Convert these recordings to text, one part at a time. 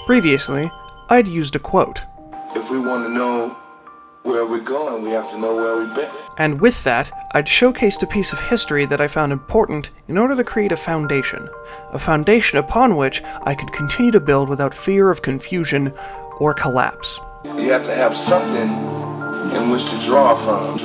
Previously, I'd used a quote. If we want to know where we're going, we have to know where we've been. And with that, I'd showcased a piece of history that I found important in order to create a foundation upon which I could continue to build without fear of confusion or collapse. You have to have something in which to draw from.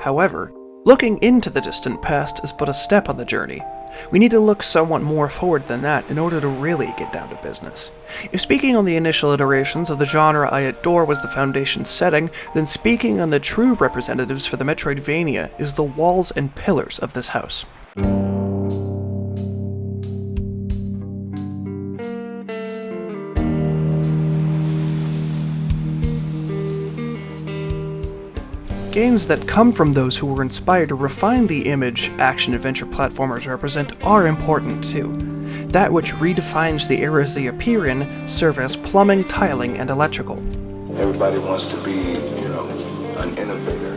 However, looking into the distant past is but a step on the journey. We need to look somewhat more forward than that in order to really get down to business. If speaking on the initial iterations of the genre I adore was the foundation setting, then speaking on the true representatives for the Metroidvania is the walls and pillars of this house. Games that come from those who were inspired to refine the image action-adventure platformers represent are important too. That which redefines the eras they appear in serve as plumbing, tiling, and electrical. Everybody wants to be, an innovator.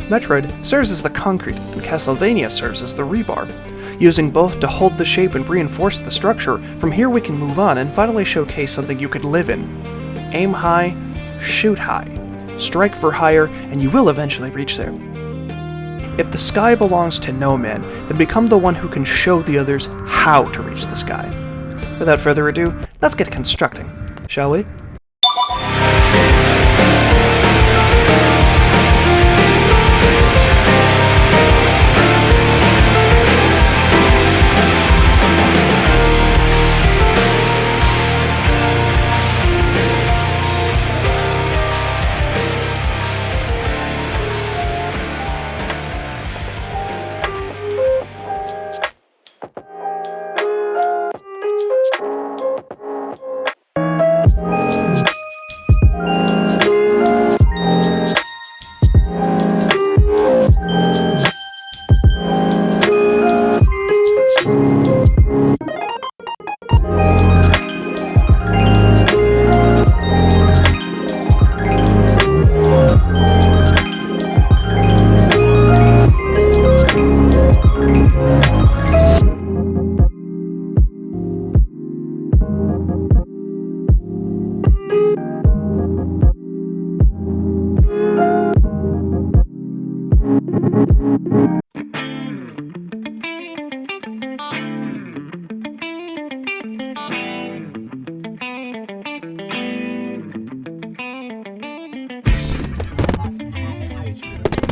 Metroid serves as the concrete, and Castlevania serves as the rebar. Using both to hold the shape and reinforce the structure, from here we can move on and finally showcase something you could live in. Aim high, shoot high, strike for higher, and you will eventually reach there. If the sky belongs to no man, then become the one who can show the others how to reach the sky. Without further ado, let's get constructing, shall we?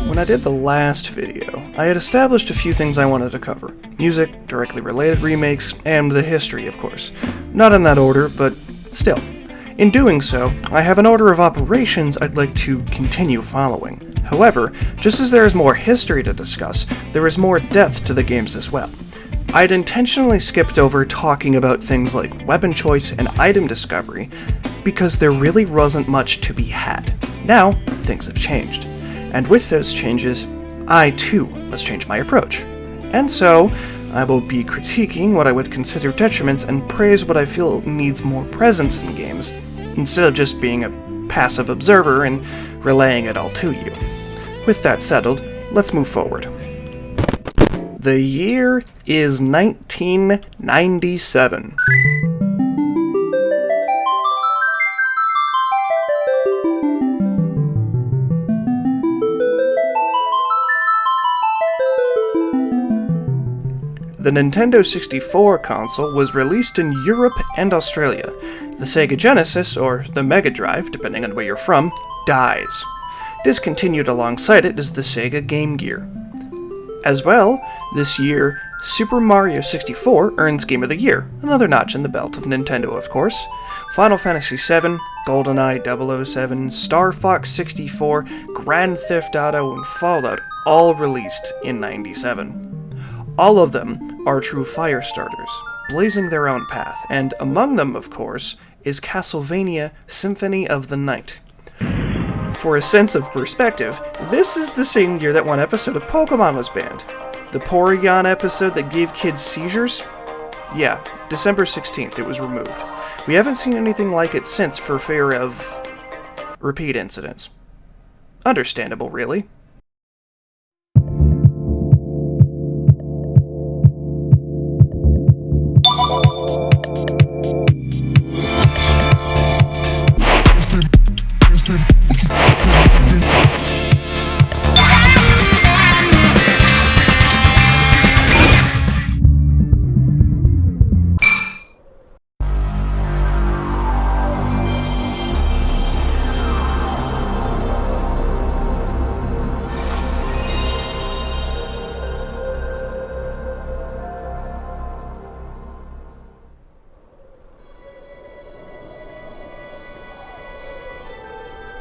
When I did the last video, I had established a few things I wanted to cover. Music, directly related remakes, and the history, of course. Not in that order, but still. In doing so, I have an order of operations I'd like to continue following. However, just as there is more history to discuss, there is more depth to the games as well. I'd intentionally skipped over talking about things like weapon choice and item discovery, because there really wasn't much to be had. Now, things have changed. And with those changes, I too must change my approach. And so, I will be critiquing what I would consider detriments and praise what I feel needs more presence in games, instead of just being a passive observer and relaying it all to you. With that settled, let's move forward. The year is 1997. The Nintendo 64 console was released in Europe and Australia. The Sega Genesis, or the Mega Drive, depending on where you're from, dies. Discontinued alongside it is the Sega Game Gear. As well, this year, Super Mario 64 earns Game of the Year, another notch in the belt of Nintendo, of course. Final Fantasy VII, GoldenEye 007, Star Fox 64, Grand Theft Auto, and Fallout all released in '97. All of them are true fire starters, blazing their own path, and among them, of course, is Castlevania Symphony of the Night. For a sense of perspective, this is the same year that one episode of Pokemon was banned. The Porygon episode that gave kids seizures? Yeah, December 16th it was removed. We haven't seen anything like it since for fear of repeat incidents. Understandable, really.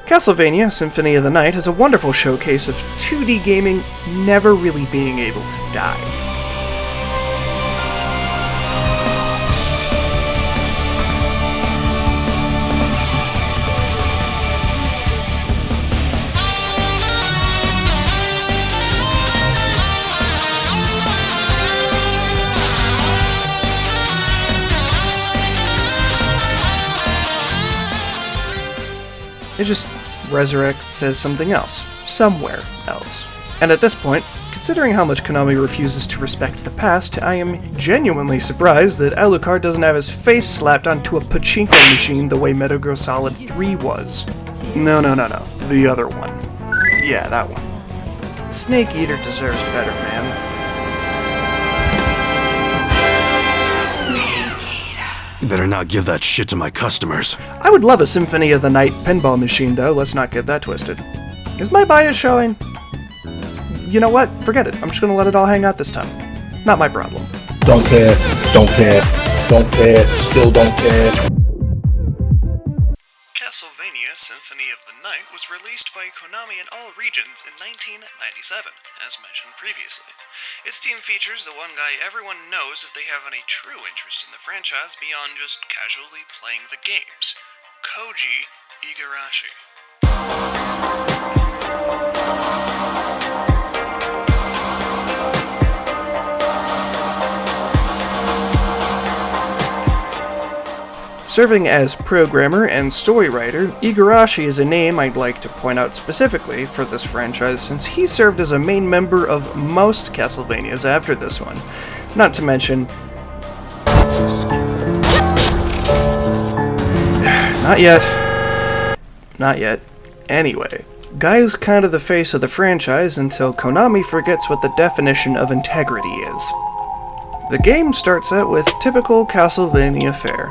Castlevania Symphony of the Night is a wonderful showcase of 2D gaming never really being able to die. It just resurrects says something else, somewhere else. And at this point, considering how much Konami refuses to respect the past, I am genuinely surprised that Alucard doesn't have his face slapped onto a pachinko machine the way Metal Gear Solid 3 was. No, the other one. Yeah, that one. Snake Eater deserves better, man. You better not give that shit to my customers. I would love a Symphony of the Night pinball machine, though. Let's not get that twisted. Is my bias showing? You know what? Forget it. I'm just gonna let it all hang out this time. Not my problem. Don't care, still don't care. Castlevania Symphony of the Night was released by Konami in all regions in 1997, as mentioned previously. Its team features the one guy everyone knows if they have any true interest in the franchise beyond just casually playing the games, Koji Igarashi. Serving as programmer and story writer, Igarashi is a name I'd like to point out specifically for this franchise since he served as a main member of most Castlevanias after this one. Not to mention... Not yet. Not yet. Anyway, guy's kind of the face of the franchise until Konami forgets what the definition of integrity is. The game starts out with typical Castlevania fare.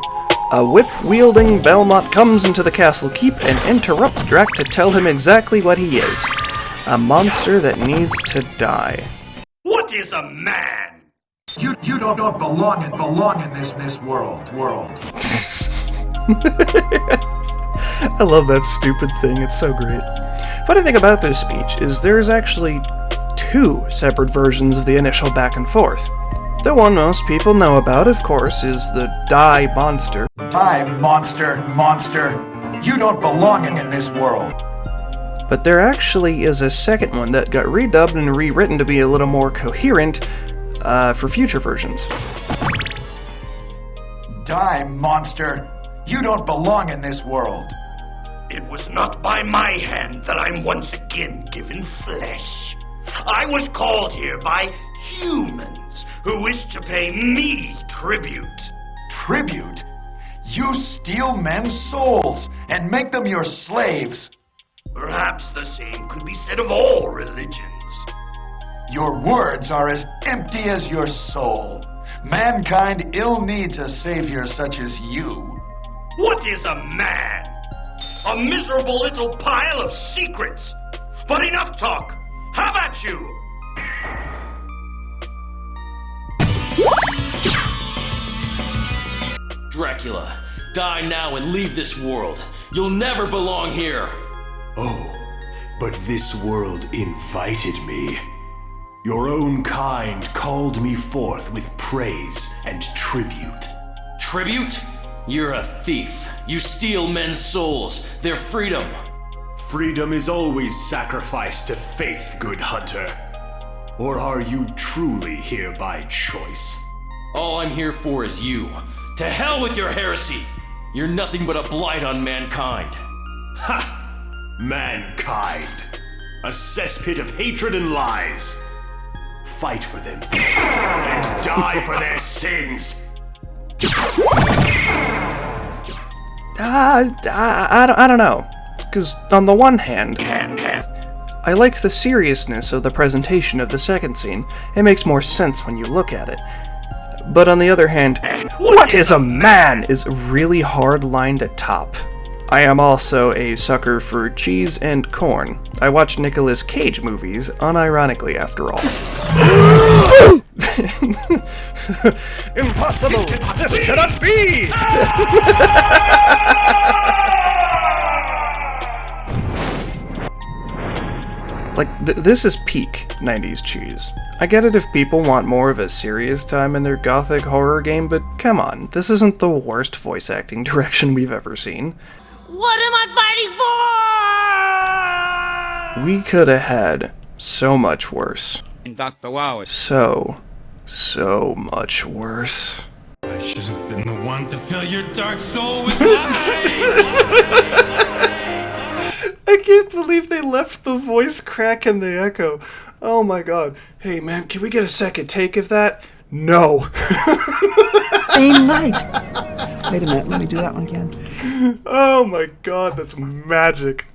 A whip-wielding Belmont comes into the castle keep and interrupts Drac to tell him exactly what he is. A monster that needs to die. What is a man? You don't belong in this world. I love that stupid thing, it's so great. Funny thing about this speech is there's actually 2 separate versions of the initial back and forth. The one most people know about, of course, is the Die Monster. Die, monster. You don't belong in this world. But there actually is a second one that got redubbed and rewritten to be a little more coherent for future versions. Die, monster. You don't belong in this world. It was not by my hand that I'm once again given flesh. I was called here by humans who wish to pay me tribute. Tribute? You steal men's souls and make them your slaves. Perhaps the same could be said of all religions. Your words are as empty as your soul. Mankind ill needs a savior such as you. What is a man? A miserable little pile of secrets. But enough talk. Have at you! Dracula, die now and leave this world. You'll never belong here. Oh, but this world invited me. Your own kind called me forth with praise and tribute. Tribute? You're a thief. You steal men's souls, their freedom. Freedom is always sacrificed to faith, good hunter. Or are you truly here by choice? All I'm here for is you. To hell with your heresy! You're nothing but a blight on mankind. Ha! Mankind. A cesspit of hatred and lies. Fight for them and die for their sins. I don't know. Because on the one hand, I like the seriousness of the presentation of the second scene. It makes more sense when you look at it. But on the other hand, what is a man is a really hard line to top. I am also a sucker for cheese and corn. I watch Nicolas Cage movies, unironically after all. Impossible! This cannot be! This is peak 90s cheese. I get it if people want more of a serious time in their gothic horror game, but come on, this isn't the worst voice acting direction we've ever seen. What am I fighting for? We could have had so much worse. Dr. Wow is So much worse. I should have been the one to fill your dark soul with light. I can't believe they left the voice crack in the echo. Oh my god. Hey man, can we get a second take of that? No. Same night. Wait a minute, let me do that one again. Oh my god, that's magic.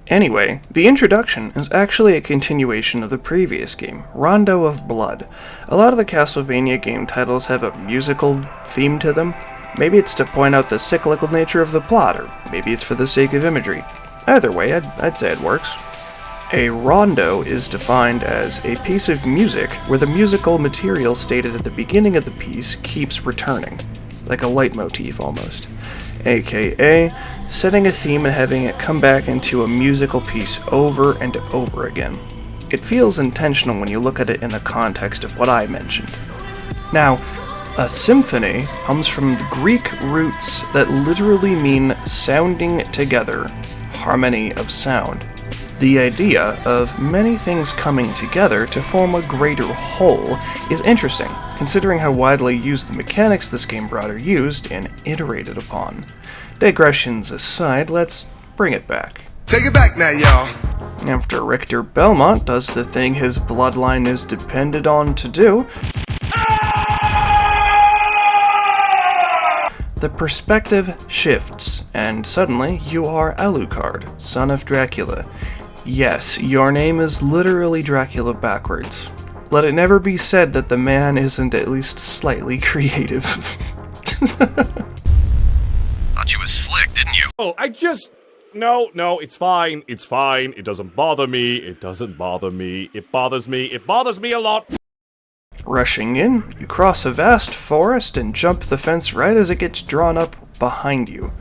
Anyway, the introduction is actually a continuation of the previous game, Rondo of Blood. A lot of the Castlevania game titles have a musical theme to them. Maybe it's to point out the cyclical nature of the plot, or maybe it's for the sake of imagery. Either way, I'd say it works. A rondo is defined as a piece of music where the musical material stated at the beginning of the piece keeps returning, like a leitmotif almost, aka setting a theme and having it come back into a musical piece over and over again. It feels intentional when you look at it in the context of what I mentioned. Now, a symphony comes from the Greek roots that literally mean sounding together, harmony of sound. The idea of many things coming together to form a greater whole is interesting, considering how widely used the mechanics this game brought are used and iterated upon. Digressions aside, let's bring it back. Take it back now, y'all. After Richter Belmont does the thing his bloodline is dependent on to do, the perspective shifts, and suddenly you are Alucard, son of Dracula. Yes, your name is literally Dracula backwards. Let it never be said that the man isn't at least slightly creative. Thought you was slick, didn't you? Oh, No, it's fine. It's fine. It doesn't bother me. It doesn't bother me. It bothers me. It bothers me a lot. Rushing in, you cross a vast forest and jump the fence right as it gets drawn up behind you.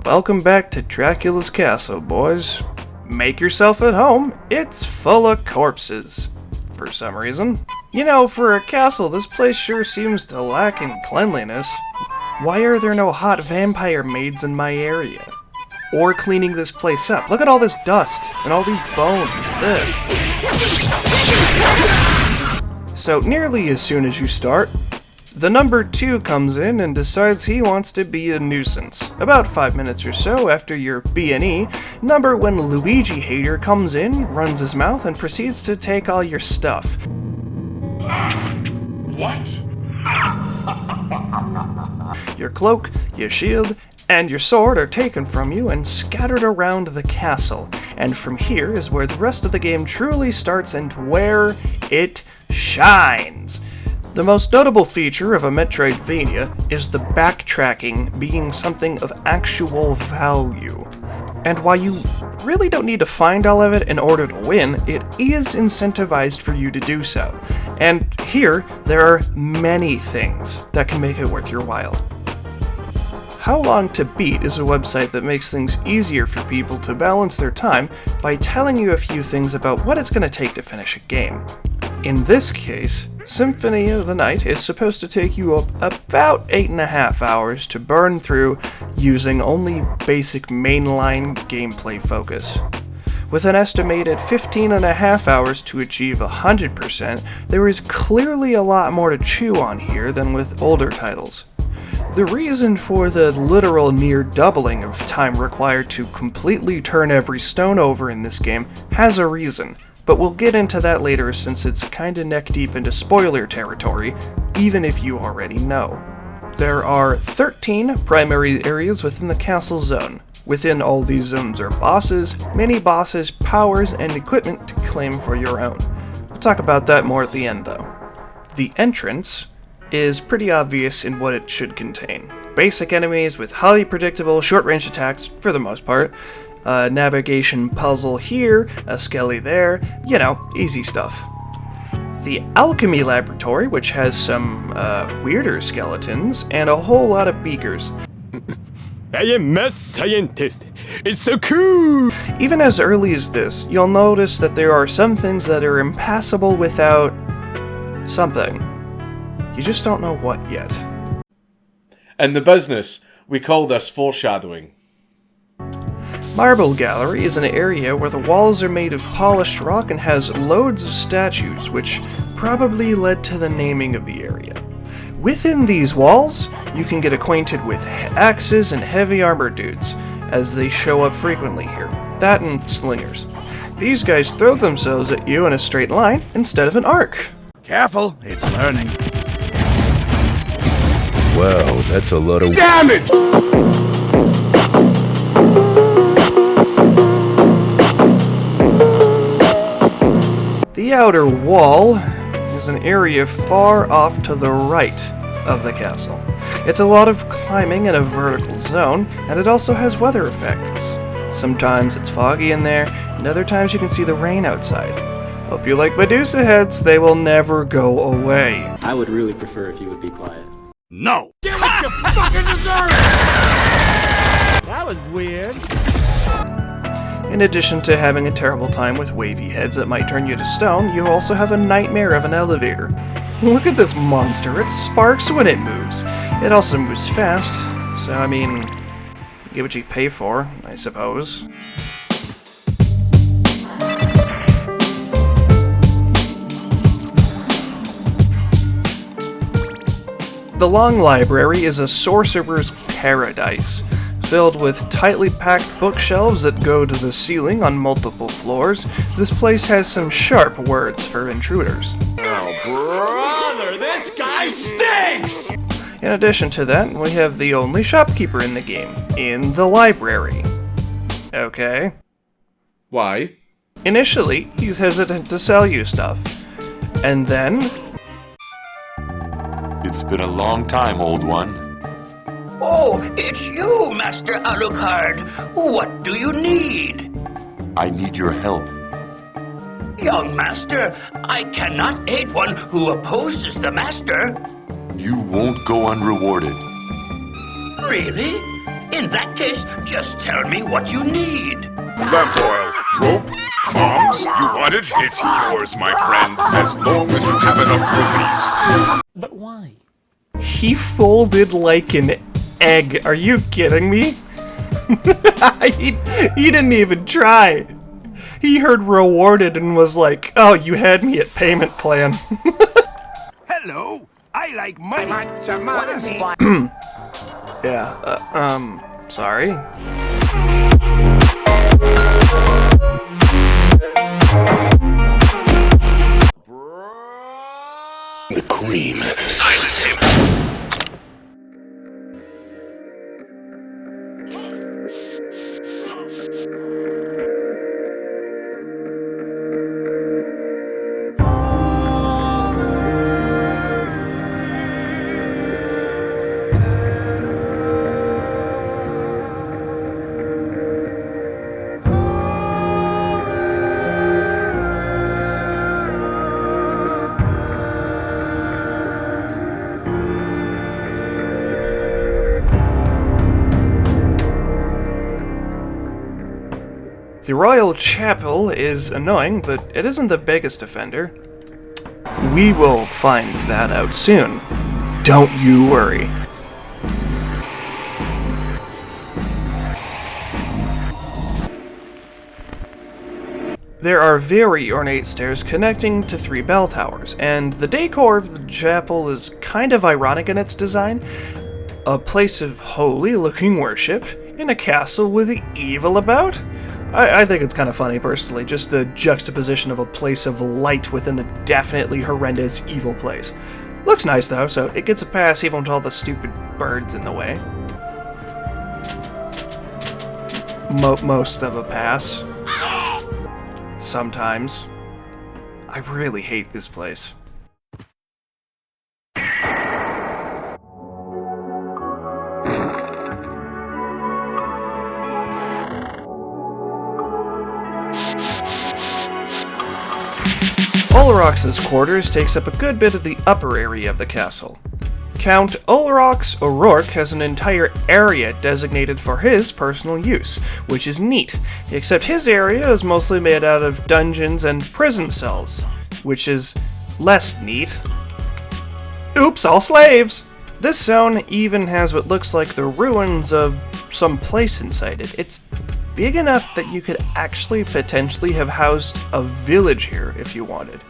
Welcome back to Dracula's castle, boys. Make yourself at home. It's full of corpses. For some reason. You know, for a castle, this place sure seems to lack in cleanliness. Why are there no hot vampire maids in my area? Or cleaning this place up? Look at all this dust and all these bones. Ugh. So nearly as soon as you start, the number 2 comes in and decides he wants to be a nuisance. About 5 minutes or so after your B&E, number 1 Luigi hater comes in, runs his mouth, and proceeds to take all your stuff. What? Your cloak, your shield, and your sword are taken from you and scattered around the castle. And from here is where the rest of the game truly starts and where it shines. The most notable feature of a Metroidvania is the backtracking being something of actual value. And while you really don't need to find all of it in order to win, it is incentivized for you to do so. And here, there are many things that can make it worth your while. How Long to Beat is a website that makes things easier for people to balance their time by telling you a few things about what it's going to take to finish a game. In this case, Symphony of the Night is supposed to take you about 8.5 hours to burn through using only basic mainline gameplay focus. With an estimated 15.5 hours to achieve 100%, there is clearly a lot more to chew on here than with older titles. The reason for the literal near doubling of time required to completely turn every stone over in this game has a reason, but we'll get into that later since it's kinda neck deep into spoiler territory, even if you already know. There are 13 primary areas within the castle zone. Within all these zones are bosses, mini-bosses, powers, and equipment to claim for your own. We'll talk about that more at the end though. The entrance is pretty obvious in what it should contain. Basic enemies with highly predictable short-range attacks, for the most part, a navigation puzzle here, a skelly there, you know, easy stuff. The alchemy laboratory, which has some weirder skeletons, and a whole lot of beakers. I am a scientist. It's so cool! Even as early as this, you'll notice that there are some things that are impassable without something. You just don't know what yet. In the business, we call this foreshadowing. Marble Gallery is an area where the walls are made of polished rock and has loads of statues, which probably led to the naming of the area. Within these walls, you can get acquainted with axes and heavy armor dudes, as they show up frequently here. That and slingers. These guys throw themselves at you in a straight line instead of an arc. Careful, it's learning. Wow, that's a lot of damage! The outer wall is an area far off to the right of the castle. It's a lot of climbing in a vertical zone, and it also has weather effects. Sometimes it's foggy in there, and other times you can see the rain outside. Hope you like Medusa heads, they will never go away. I would really prefer if you would be quiet. No! Get what you fucking deserve! That was weird. In addition to having a terrible time with wavy heads that might turn you to stone, you also have a nightmare of an elevator. Look at this monster, it sparks when it moves. It also moves fast, so I mean, you get what you pay for, I suppose. The Long Library is a sorcerer's paradise, filled with tightly packed bookshelves that go to the ceiling on multiple floors. This place has some sharp words for intruders. Oh, brother, this guy stinks! In addition to that, we have the only shopkeeper in the game, in the library. Okay. Why? Initially, he's hesitant to sell you stuff. And then... It's been a long time, old one. Oh, it's you, Master Alucard. What do you need? I need your help. Young Master, I cannot aid one who opposes the Master. You won't go unrewarded. Really? In that case, just tell me what you need. Lamp oil, rope, bombs, you want it? It's yours, my friend, as long as you have enough rupees. But why? He folded like an egg. Are you kidding me? he didn't even try. He heard rewarded and was like, oh, you had me at payment plan. Hello, I like money. Yeah, sorry. The cream. Silence him. The Royal Chapel is annoying, but it isn't the biggest offender. We will find that out soon. Don't you worry. There are very ornate stairs connecting to 3 bell towers, and the decor of the chapel is kind of ironic in its design. A place of holy-looking worship in a castle with evil about? I think it's kind of funny, personally, just the juxtaposition of a place of light within a definitely horrendous evil place. Looks nice, though, so it gets a pass even with all the stupid birds in the way. Most of a pass. Sometimes. I really hate this place. Olorox's quarters takes up a good bit of the upper area of the castle. Count Olorox O'Rourke has an entire area designated for his personal use, which is neat, except his area is mostly made out of dungeons and prison cells, which is less neat. Oops, all slaves! This zone even has what looks like the ruins of some place inside it. It's big enough that you could actually potentially have housed a village here if you wanted.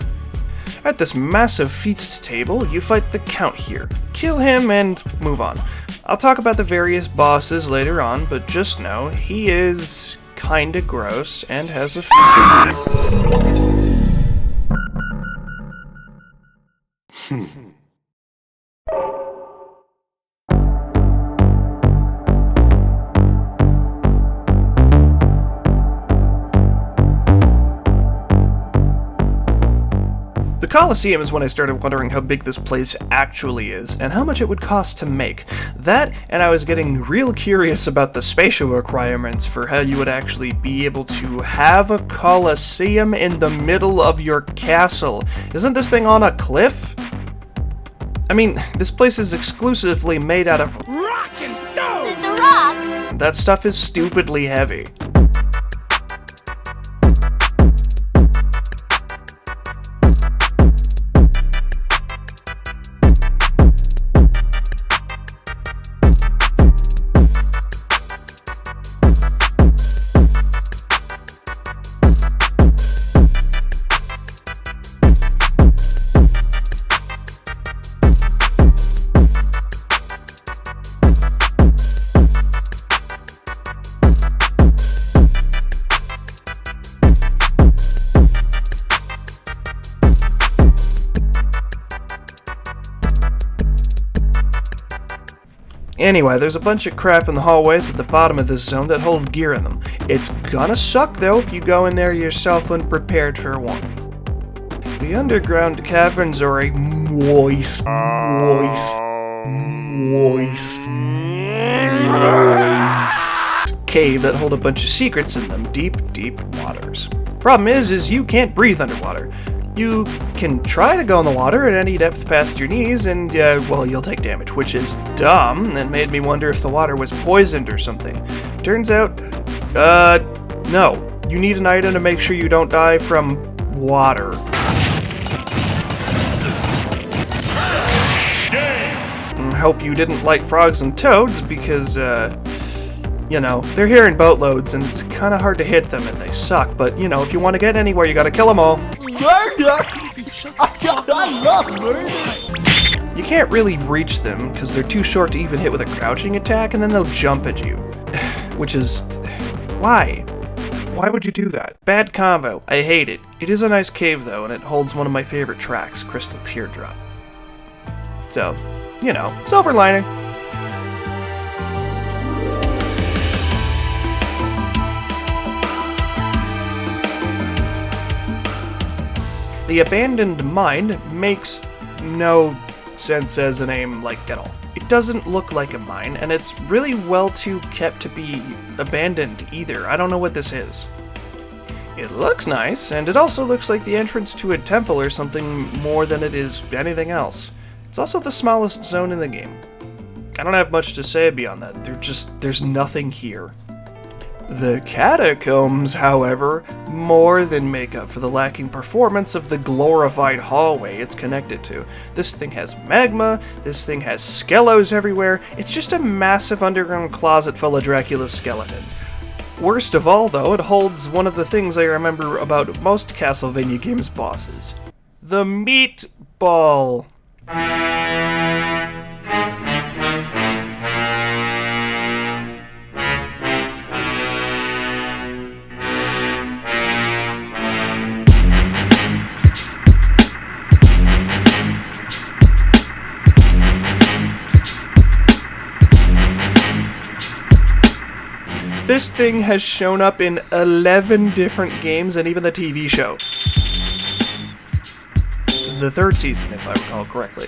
At this massive feast table, you fight the Count here, kill him, and move on. I'll talk about the various bosses later on, but just know he is kinda gross and has a The Colosseum is when I started wondering how big this place actually is, and how much it would cost to make. That, and I was getting real curious about the spatial requirements for how you would actually be able to have a Colosseum in the middle of your castle. Isn't this thing on a cliff? I mean, this place is exclusively made out of rock and stone! It's a rock! That stuff is stupidly heavy. Anyway, there's a bunch of crap in the hallways at the bottom of this zone that hold gear in them. It's gonna suck though if you go in there yourself unprepared for one. The underground caverns are a moist cave that hold a bunch of secrets in them, deep waters. Problem is you can't breathe underwater. You can try to go in the water at any depth past your knees, and, well, you'll take damage, which is dumb, and made me wonder if the water was poisoned or something. Turns out, no. You need an item to make sure you don't die from water. I hope you didn't like frogs and toads, because, you know, they're here in boatloads, and it's kind of hard to hit them, and they suck, but, you know, if you want to get anywhere, you gotta kill them all. Murder! I love murder! You can't really reach them, because they're too short to even hit with a crouching attack, and then they'll jump at you. Which is... why? Why would you do that? Bad combo. I hate it. It is a nice cave, though, and it holds one of my favorite tracks, Crystal Teardrop. So, you know, silver lining. The abandoned mine makes no sense as a name, like, at all. It doesn't look like a mine, and it's really well too kept to be abandoned either. I don't know what this is. It looks nice, and it also looks like the entrance to a temple or something more than it is anything else. It's also the smallest zone in the game. I don't have much to say beyond that. There's nothing here. The catacombs, however, more than make up for the lacking performance of the glorified hallway it's connected to. This thing has magma, this thing has skelos everywhere, it's just a massive underground closet full of Dracula's skeletons. Worst of all, though, it holds one of the things I remember about most Castlevania games' bosses. The meatball. this thing has shown up in 11 different games and even the TV show. The 3rd season, if I recall correctly.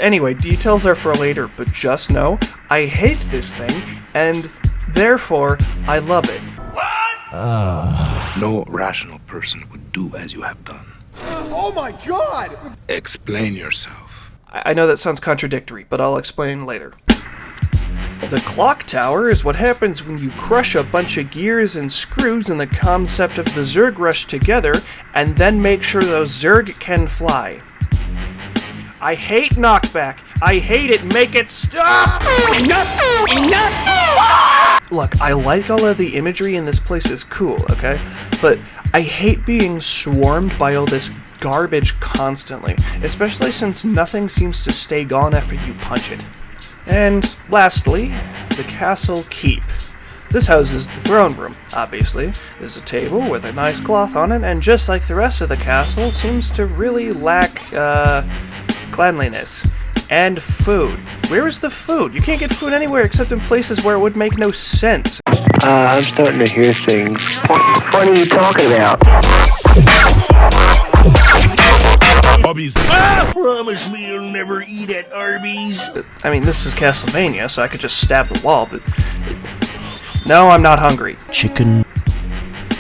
Anyway, details are for later, but just know, I hate this thing, and therefore, I love it. No rational person would do as you have done. Oh my god! Explain yourself. I know that sounds contradictory, but I'll explain later. The clock tower is what happens when you crush a bunch of gears and screws in the concept of the Zerg rush together, and then make sure those Zerg can fly. I hate knockback. I hate it. Make it stop! Enough! Enough! Look, I like all of the imagery in this place is cool, okay? But I hate being swarmed by all this garbage constantly, especially since nothing seems to stay gone after you punch it. And lastly, the castle keep. This houses the throne room, obviously. There's a table with a nice cloth on it, and just like the rest of the castle, seems to really lack, cleanliness. And food. Where is the food? You can't get food anywhere except in places where it would make no sense. I'm starting to hear things. What are you talking about? Arby's. Ah! Promise me you'll never eat at Arby's. I mean, this is Castlevania, so I could just stab the wall, but... No, I'm not hungry. Chicken.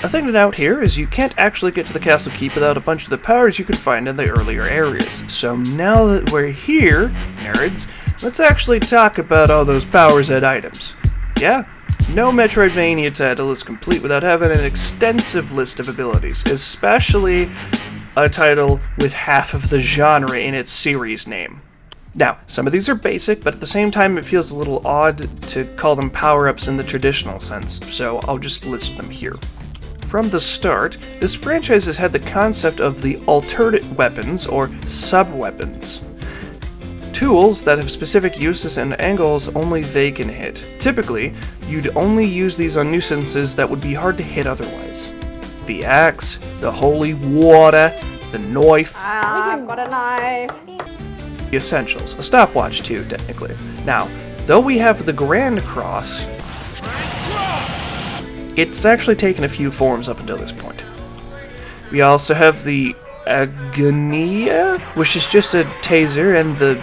A thing to note here is you can't actually get to the castle keep without a bunch of the powers you could find in the earlier areas. So now that we're here, nerds, let's actually talk about all those powers and items. Yeah, no Metroidvania title is complete without having an extensive list of abilities, especially a title with half of the genre in its series name. Now, some of these are basic, but at the same time it feels a little odd to call them power-ups in the traditional sense, so I'll just list them here. From the start, this franchise has had the concept of the alternate weapons, or sub-weapons. Tools that have specific uses and angles only they can hit. Typically, you'd only use these on nuisances that would be hard to hit otherwise. The axe, the holy water, the knife. I've got a knife. The essentials. A stopwatch too, technically. Now, though we have the Grand Cross, it's actually taken a few forms up until this point. We also have the Agonia, which is just a taser, and the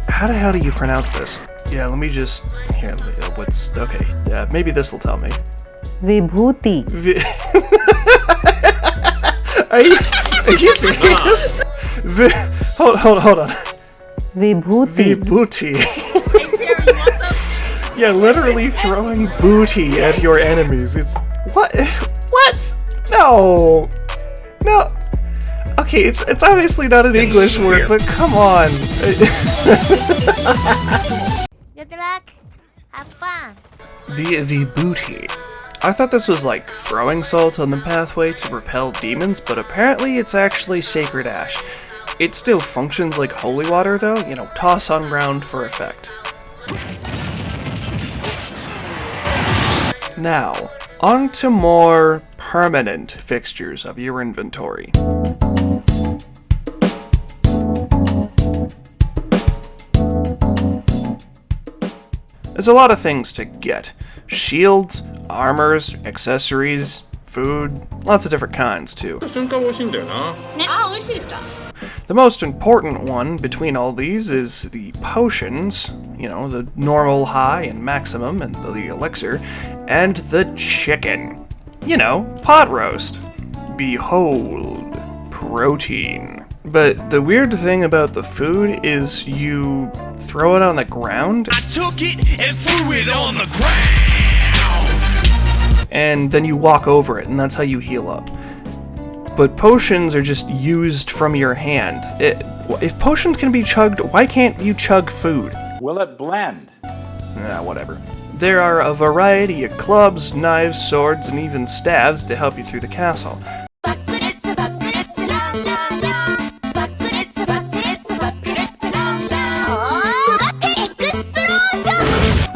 how the hell do you pronounce this? Yeah, let me just here. What's okay? Yeah, maybe this will tell me. Vibhuti. Are you serious? Hold on. Vibhuti. Yeah, literally throwing booty at your enemies. It's what? What? No. Okay, it's obviously not an English word, but come on. Good luck. Have fun. The booty. I thought this was like throwing salt on the pathway to repel demons, but apparently it's actually sacred ash. It still functions like holy water though, you know, toss on ground for effect. Now, on to more permanent fixtures of your inventory. There's a lot of things to get. Shields, armors, accessories, food, lots of different kinds too. The most important one between all these is the potions, you know, the normal, high, and maximum, and the elixir, and the chicken. You know, pot roast. Behold, protein. But the weird thing about the food is you throw it on the ground. I took it and threw it on the ground! And then you walk over it, and that's how you heal up. But potions are just used from your hand. If potions can be chugged, why can't you chug food? Will it blend? Whatever. There are a variety of clubs, knives, swords, and even staves to help you through the castle.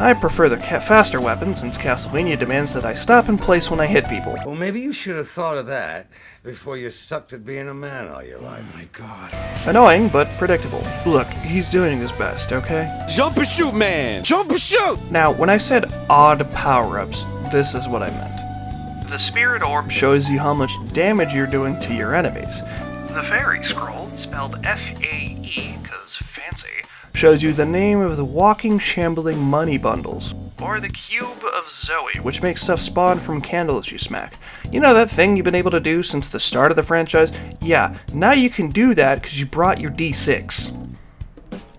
I prefer the faster weapon since Castlevania demands that I stop in place when I hit people. Well, maybe you should have thought of that before you sucked at being a man all your life. Oh my god. Annoying, but predictable. Look, he's doing his best, okay? Jump and shoot, man! Jump and shoot! Now, when I said odd power-ups, this is what I meant. The Spirit Orb shows you how much damage you're doing to your enemies. The Fairy Scroll, spelled F-A-E, cause fancy, shows you the name of the walking, shambling money bundles. Or the Cube of Zoe, which makes stuff spawn from candles you smack. You know that thing you've been able to do since the start of the franchise? Yeah, now you can do that because you brought your D6.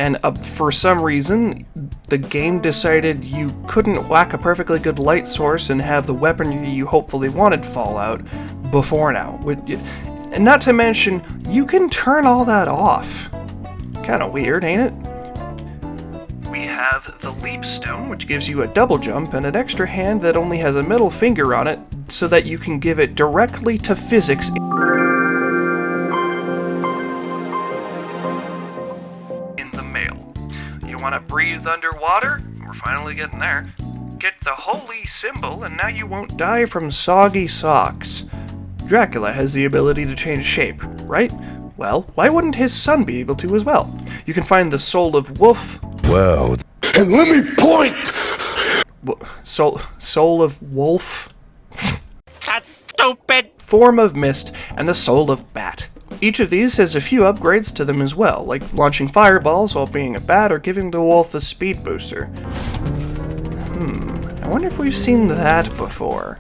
And for some reason, the game decided you couldn't whack a perfectly good light source and have the weaponry you hopefully wanted fall out before now. And not to mention, you can turn all that off. Kinda weird, ain't it? We have the Leap Stone, which gives you a double jump and an extra hand that only has a middle finger on it, so that you can give it directly to physics. In the mail. You want to breathe underwater? We're finally getting there. Get the holy symbol, and now you won't die from soggy socks. Dracula has the ability to change shape, right? Well, why wouldn't his son be able to as well? You can find the Soul of Wolf. Whoa. And let me point! Soul of Wolf. That's stupid! Form of Mist, and the Soul of Bat. Each of these has a few upgrades to them as well, like launching fireballs while being a bat or giving the wolf a speed booster. I wonder if we've seen that before.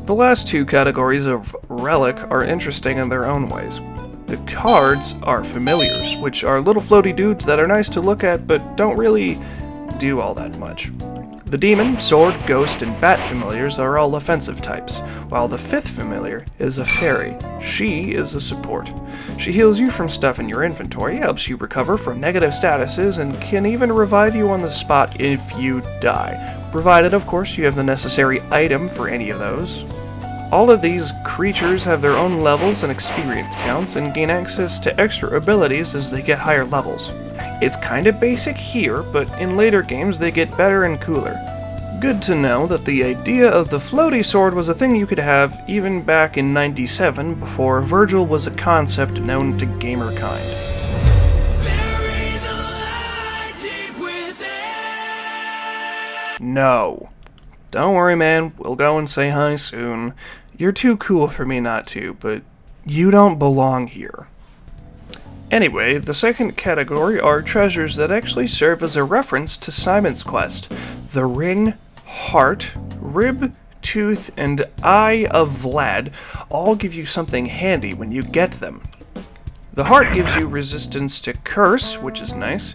The last two categories of relic are interesting in their own ways. The cards are familiars, which are little floaty dudes that are nice to look at but don't really do all that much. The demon, sword, ghost, and bat familiars are all offensive types, while the fifth familiar is a fairy. She is a support. She heals you from stuff in your inventory, helps you recover from negative statuses, and can even revive you on the spot if you die, provided of course you have the necessary item for any of those. All of these creatures have their own levels and experience counts and gain access to extra abilities as they get higher levels. It's kinda basic here, but in later games they get better and cooler. Good to know that the idea of the floaty sword was a thing you could have even back in '97 before Virgil was a concept known to gamerkind. No. Don't worry, man, we'll go and say hi soon. You're too cool for me not to, but you don't belong here. Anyway, the second category are treasures that actually serve as a reference to Simon's quest. The Ring, Heart, Rib, Tooth, and Eye of Vlad all give you something handy when you get them. The Heart gives you resistance to Curse, which is nice,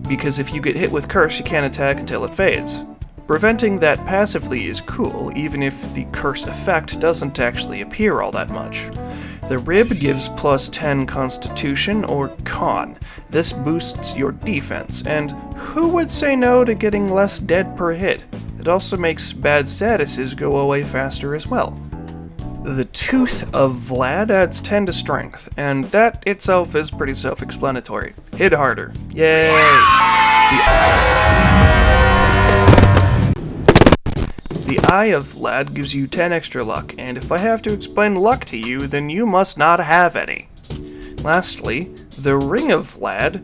because if you get hit with Curse, you can't attack until it fades. Preventing that passively is cool, even if the curse effect doesn't actually appear all that much. The Rib gives plus 10 Constitution or Con. This boosts your defense, and who would say no to getting less dead per hit? It also makes bad statuses go away faster as well. The Tooth of Vlad adds 10 to Strength, and that itself is pretty self-explanatory. Hit harder. Yay! The Eye of Vlad gives you 10 extra luck, and if I have to explain luck to you, then you must not have any. Lastly, the Ring of Vlad,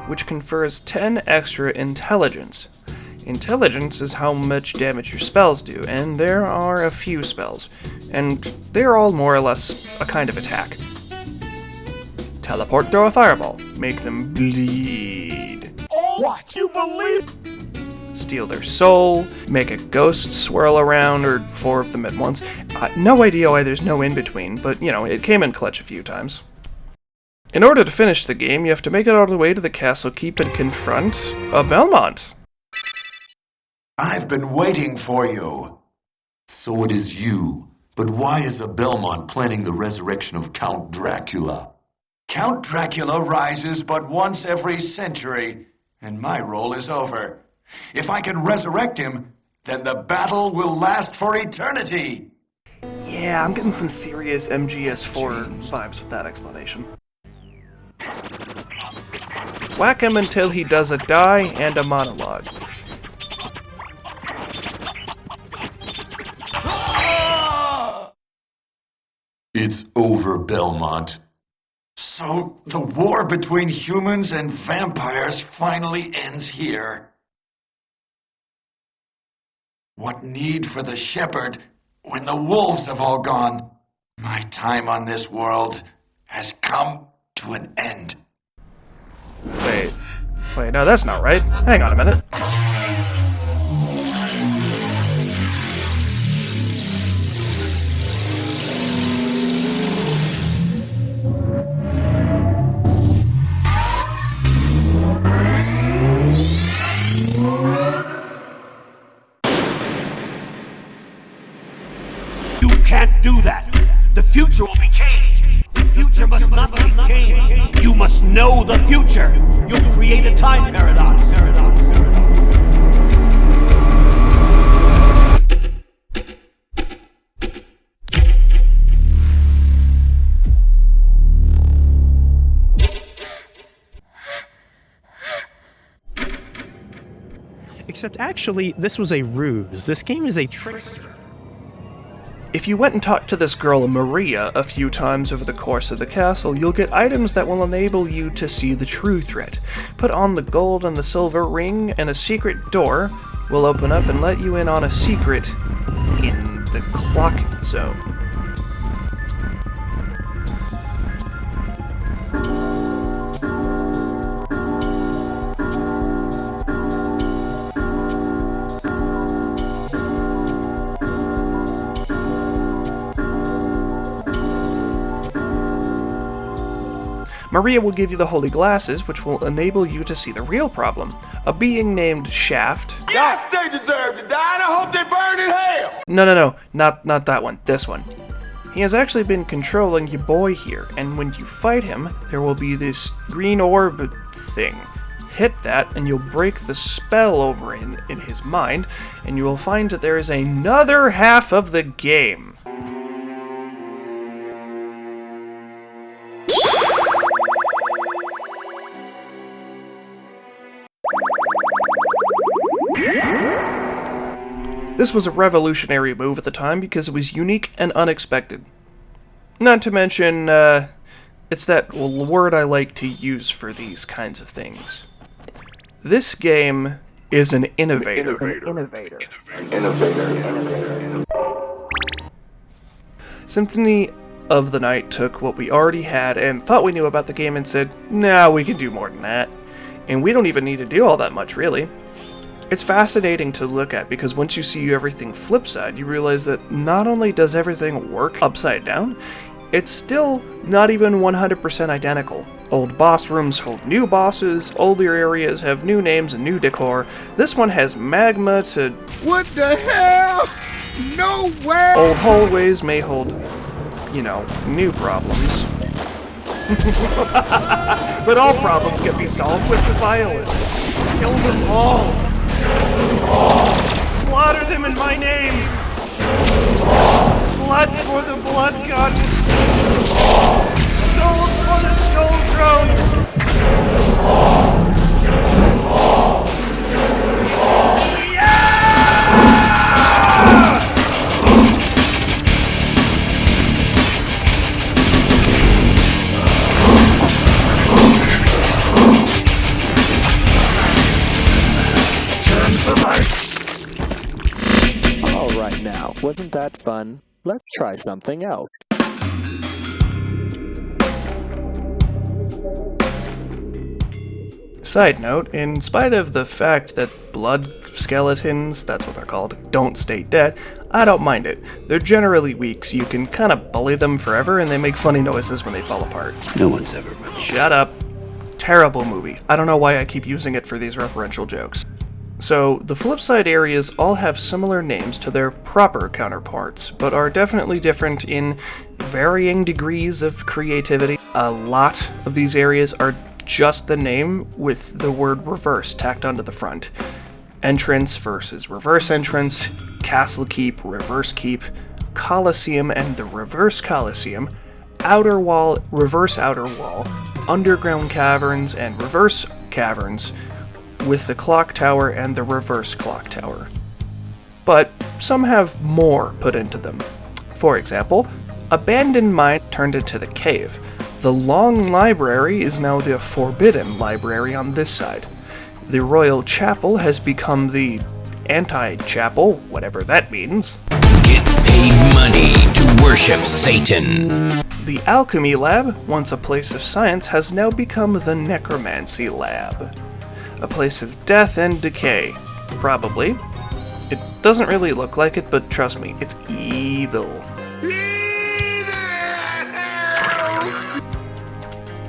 which confers 10 extra intelligence. Intelligence is how much damage your spells do, and there are a few spells, and they're all more or less a kind of attack. Teleport, throw a fireball, make them bleed. What? You believe? Steal their soul, make a ghost swirl around, or 4 of them at once. No idea why there's no in-between, but, you know, it came in clutch a few times. In order to finish the game, you have to make it all the way to the Castle Keep and confront a Belmont. I've been waiting for you. So it is you. But why is a Belmont planning the resurrection of Count Dracula? Count Dracula rises but once every century, and my role is over. If I can resurrect him, then the battle will last for eternity. Yeah, I'm getting some serious MGS4 vibes with that explanation. Whack him until he does a die and a monologue. It's over, Belmont. So, the war between humans and vampires finally ends here. What need for the shepherd when the wolves have all gone? My time on this world has come to an end. Wait, no, that's not right. Hang on a minute. You can't do that. The future will be changed. The future must not be changed. You must know the future. You'll create a time paradox. Except actually, this was a ruse. This game is a trickster. If you went and talked to this girl Maria a few times over the course of the castle, you'll get items that will enable you to see the true threat. Put on the gold and the silver ring, and a secret door will open up and let you in on a secret in the clock zone. Maria will give you the holy glasses, which will enable you to see the real problem. A being named Shaft. Yes, they deserve to die, and I hope they burn in hell! No, not that one, this one. He has actually been controlling your boy here, and when you fight him, there will be this green orb thing. Hit that, and you'll break the spell over in his mind, and you will find that there is another half of the game. This was a revolutionary move at the time because it was unique and unexpected. Not to mention, it's that word I like to use for these kinds of things. This game is an innovator. Symphony of the Night took what we already had and thought we knew about the game and said, nah, we can do more than that. And we don't even need to do all that much, really. It's fascinating to look at because once you see everything flip side, you realize that not only does everything work upside down, it's still not even 100% identical. Old boss rooms hold new bosses, older areas have new names and new decor. This one has magma to... What the hell? No way! Old hallways may hold, new problems. But all problems can be solved with the violence. Kill them all! Slaughter them in my name! Blood for the blood gods! Souls for the skull throne! Alright now, wasn't that fun? Let's try something else. Side note, in spite of the fact that blood skeletons, that's what they're called, don't stay dead, I don't mind it. They're generally weak, so you can kind of bully them forever and they make funny noises when they fall apart. No one's ever really... Shut up. Terrible movie. I don't know why I keep using it for these referential jokes. So, the flipside areas all have similar names to their proper counterparts, but are definitely different in varying degrees of creativity. A lot of these areas are just the name with the word reverse tacked onto the front. Entrance versus reverse entrance, castle keep, reverse keep, Colosseum and the reverse Colosseum, outer wall, reverse outer wall, underground caverns, and reverse caverns, with the clock tower and the reverse clock tower. But some have more put into them. For example, Abandoned Mine turned into the cave. The Long Library is now the Forbidden Library on this side. The Royal Chapel has become the Anti-Chapel, whatever that means. Get paid money to worship Satan. The Alchemy Lab, once a place of science, has now become the Necromancy Lab. A place of death and decay. Probably. It doesn't really look like it, but trust me, it's evil.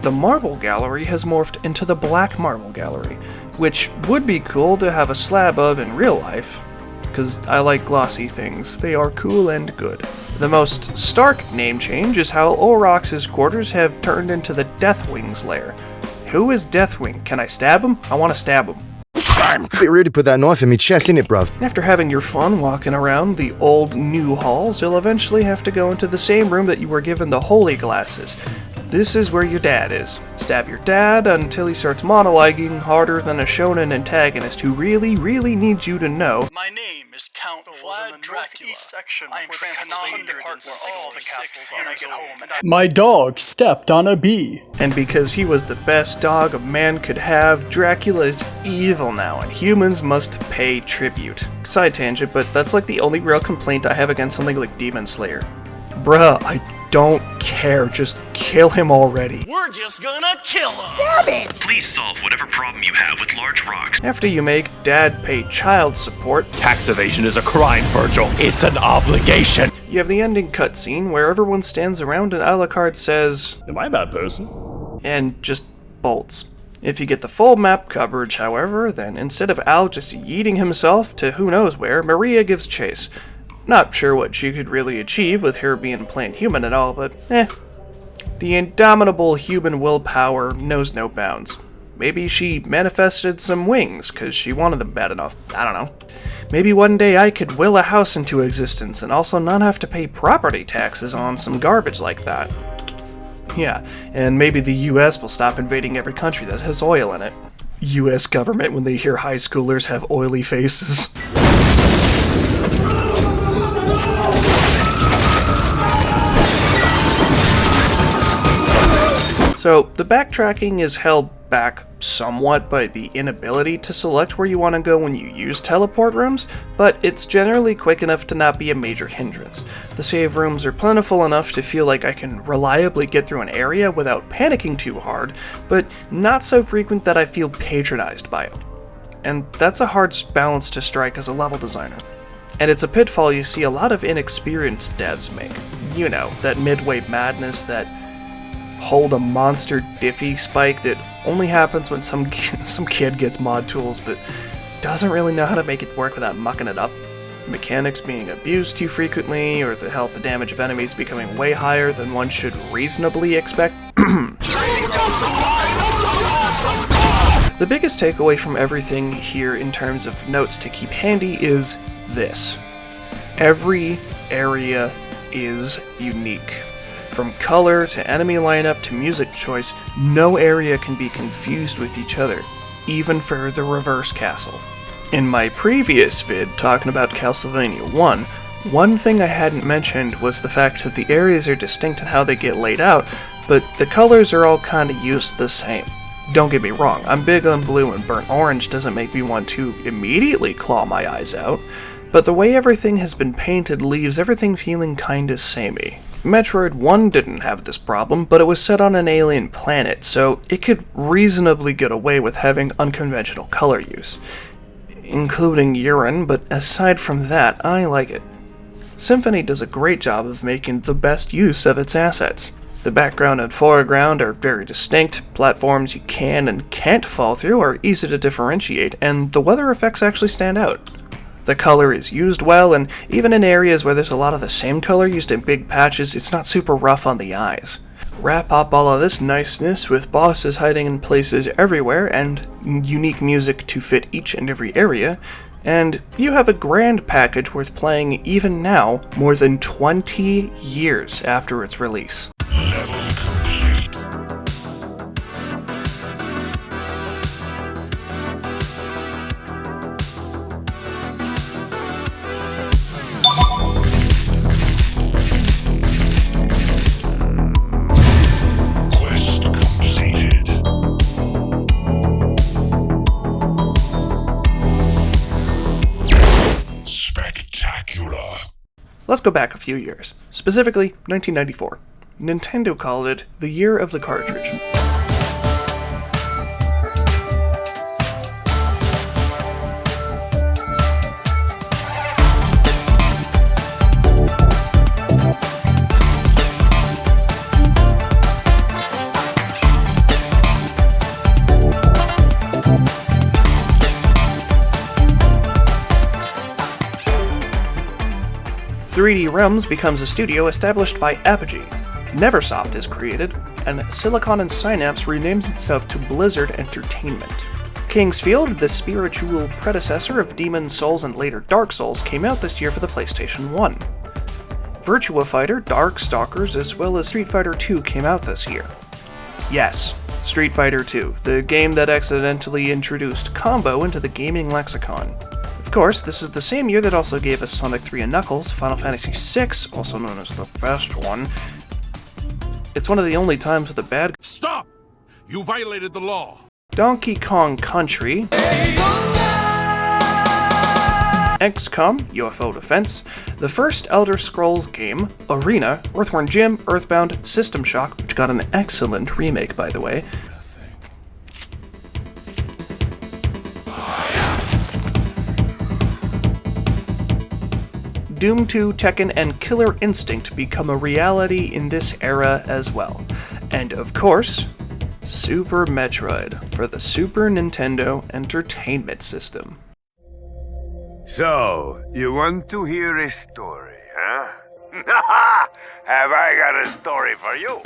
The Marble Gallery has morphed into the Black Marble Gallery, which would be cool to have a slab of in real life, because I like glossy things. They are cool and good. The most stark name change is how Olrox's quarters have turned into the Deathwing's lair. Who is Deathwing? Can I stab him? I want to stab him. Bit rude to put that knife in me chest, innit, bruv? After having your fun walking around the old new halls, you'll eventually have to go into the same room that you were given the holy glasses. This is where your dad is. Stab your dad until he starts monologuing harder than a shonen antagonist who really, really needs you to know. My name is Count Vlad Dracula. Section I am transferring department all the castles when I get home. My dog stepped on a bee. And because he was the best dog a man could have, Dracula is evil now, and humans must pay tribute. Side tangent, but that's like the only real complaint I have against something like Demon Slayer. Bruh, I don't care, just kill him already. We're just gonna kill him! Stab it! Please solve whatever problem you have with large rocks. After you make Dad pay child support, Tax evasion is a crime, Virgil. It's an obligation. You have the ending cutscene where everyone stands around and Alucard says, "Am I a bad person?" and just bolts. If you get the full map coverage, however, then instead of Al just yeeting himself to who knows where, Maria gives chase. Not sure what she could really achieve with her being plain human and all, but The indomitable human willpower knows no bounds. Maybe she manifested some wings because she wanted them bad enough. I don't know. Maybe one day I could will a house into existence and also not have to pay property taxes on some garbage like that. Yeah, and maybe the US will stop invading every country that has oil in it. US government when they hear high schoolers have oily faces. So, the backtracking is held back somewhat by the inability to select where you want to go when you use teleport rooms, but it's generally quick enough to not be a major hindrance. The save rooms are plentiful enough to feel like I can reliably get through an area without panicking too hard, but not so frequent that I feel patronized by it. And that's a hard balance to strike as a level designer. And it's a pitfall you see a lot of inexperienced devs make. You know, that midway madness, that hold a monster diffie spike that only happens when some kid gets mod tools but doesn't really know how to make it work without mucking it up. Mechanics being abused too frequently, or the health and damage of enemies becoming way higher than one should reasonably expect. The biggest takeaway from everything here in terms of notes to keep handy is this. Every area is unique. From color to enemy lineup to music choice, no area can be confused with each other, even for the reverse castle. In my previous vid talking about Castlevania 1, one thing I hadn't mentioned was the fact that the areas are distinct in how they get laid out, but the colors are all kinda used the same. Don't get me wrong, I'm big on blue, and burnt orange doesn't make me want to immediately claw my eyes out, but the way everything has been painted leaves everything feeling kinda samey. Metroid 1 didn't have this problem, but it was set on an alien planet, so it could reasonably get away with having unconventional color use, including urine, but aside from that, I like it. Symphony does a great job of making the best use of its assets. The background and foreground are very distinct, platforms you can and can't fall through are easy to differentiate, and the weather effects actually stand out. The color is used well, and even in areas where there's a lot of the same color used in big patches, it's not super rough on the eyes. Wrap up all of this niceness with bosses hiding in places everywhere and unique music to fit each and every area, and you have a grand package worth playing even now, more than 20 years after its release. Level complete. Let's go back a few years, specifically 1994. Nintendo called it the year of the cartridge. .3D Realms becomes a studio established by Apogee. Neversoft is created, and Silicon and Synapse renames itself to Blizzard Entertainment. King's Field, the spiritual predecessor of Demon's Souls and later Dark Souls, came out this year for the PlayStation 1. Virtua Fighter, Darkstalkers, as well as Street Fighter II came out this year. Yes, Street Fighter II, the game that accidentally introduced combo into the gaming lexicon. Of course, this is the same year that also gave us Sonic 3 and Knuckles, Final Fantasy VI, also known as the best one. It's one of the only times with a bad... Stop! You violated the law! Donkey Kong Country, XCOM, UFO Defense, the first Elder Scrolls game, Arena, Earthworm Jim, Earthbound, System Shock, which got an excellent remake by the way, Doom 2, Tekken, and Killer Instinct become a reality in this era as well. And of course, Super Metroid for the Super Nintendo Entertainment System. So, you want to hear a story, huh? Have I got a story for you?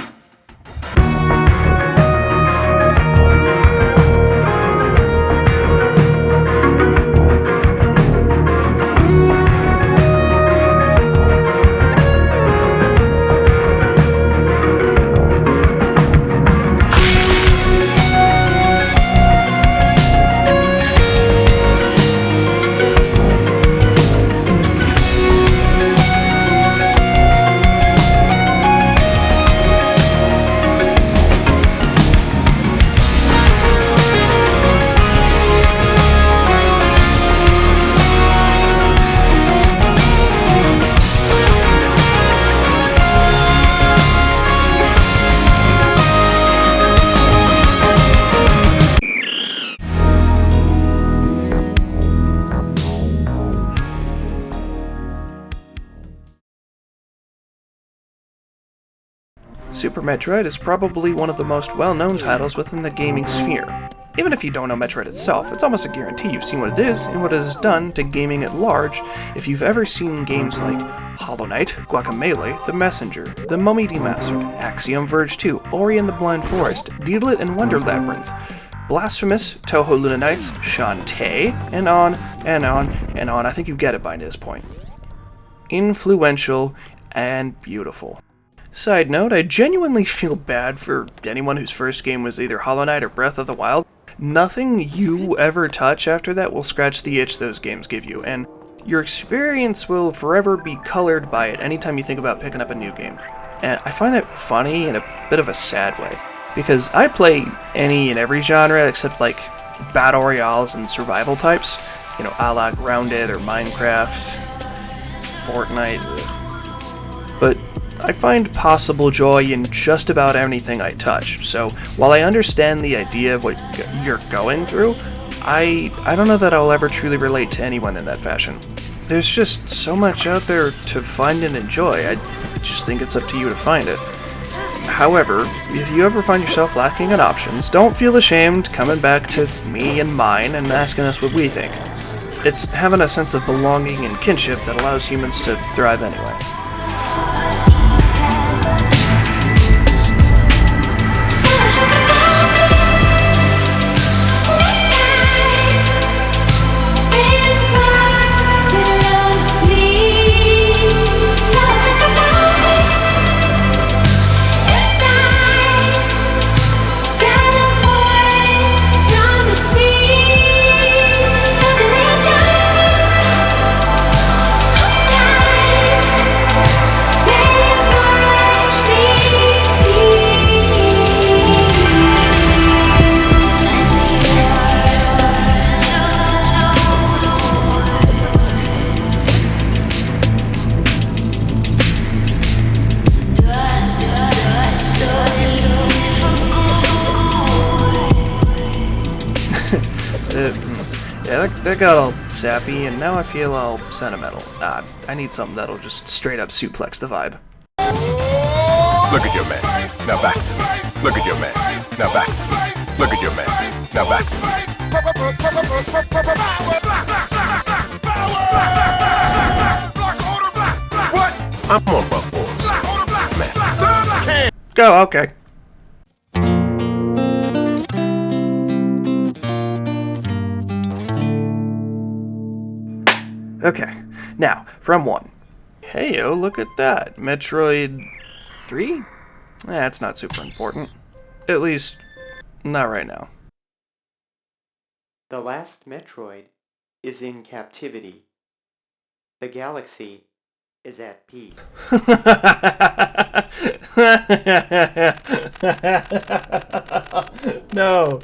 Super Metroid is probably one of the most well-known titles within the gaming sphere. Even if you don't know Metroid itself, it's almost a guarantee you've seen what it is and what it has done to gaming at large if you've ever seen games like Hollow Knight, Guacamelee, The Messenger, The Mummy Demastered, Axiom Verge 2, Ori and the Blind Forest, Deedlit and Wonder Labyrinth, Blasphemous, Touhou Luna Nights, Shantae, and on and on and on. I think you get it by this point. Influential and beautiful. Side note, I genuinely feel bad for anyone whose first game was either Hollow Knight or Breath of the Wild. Nothing you ever touch after that will scratch the itch those games give you, and your experience will forever be colored by it anytime you think about picking up a new game. And I find that funny in a bit of a sad way, because I play any and every genre except like battle royales and survival types, you know, a la Grounded or Minecraft, Fortnite, but I find possible joy in just about anything I touch, so while I understand the idea of what you're going through, I don't know that I'll ever truly relate to anyone in that fashion. There's just so much out there to find and enjoy, I just think it's up to you to find it. However, if you ever find yourself lacking in options, don't feel ashamed coming back to me and mine and asking us what we think. It's having a sense of belonging and kinship that allows humans to thrive anyway. that got all sappy, and now I feel all sentimental. I need something that'll just straight up suplex the vibe. Look at your man. Now back to me. Look at your man. Now back to me. Look at your man. Now back to me. What? I'm on buck force. Man. Go, okay. Okay, now, from 1. Heyo, look at that. Metroid 3? That's not super important. At least, not right now. The last Metroid is in captivity. The galaxy is at peace. No.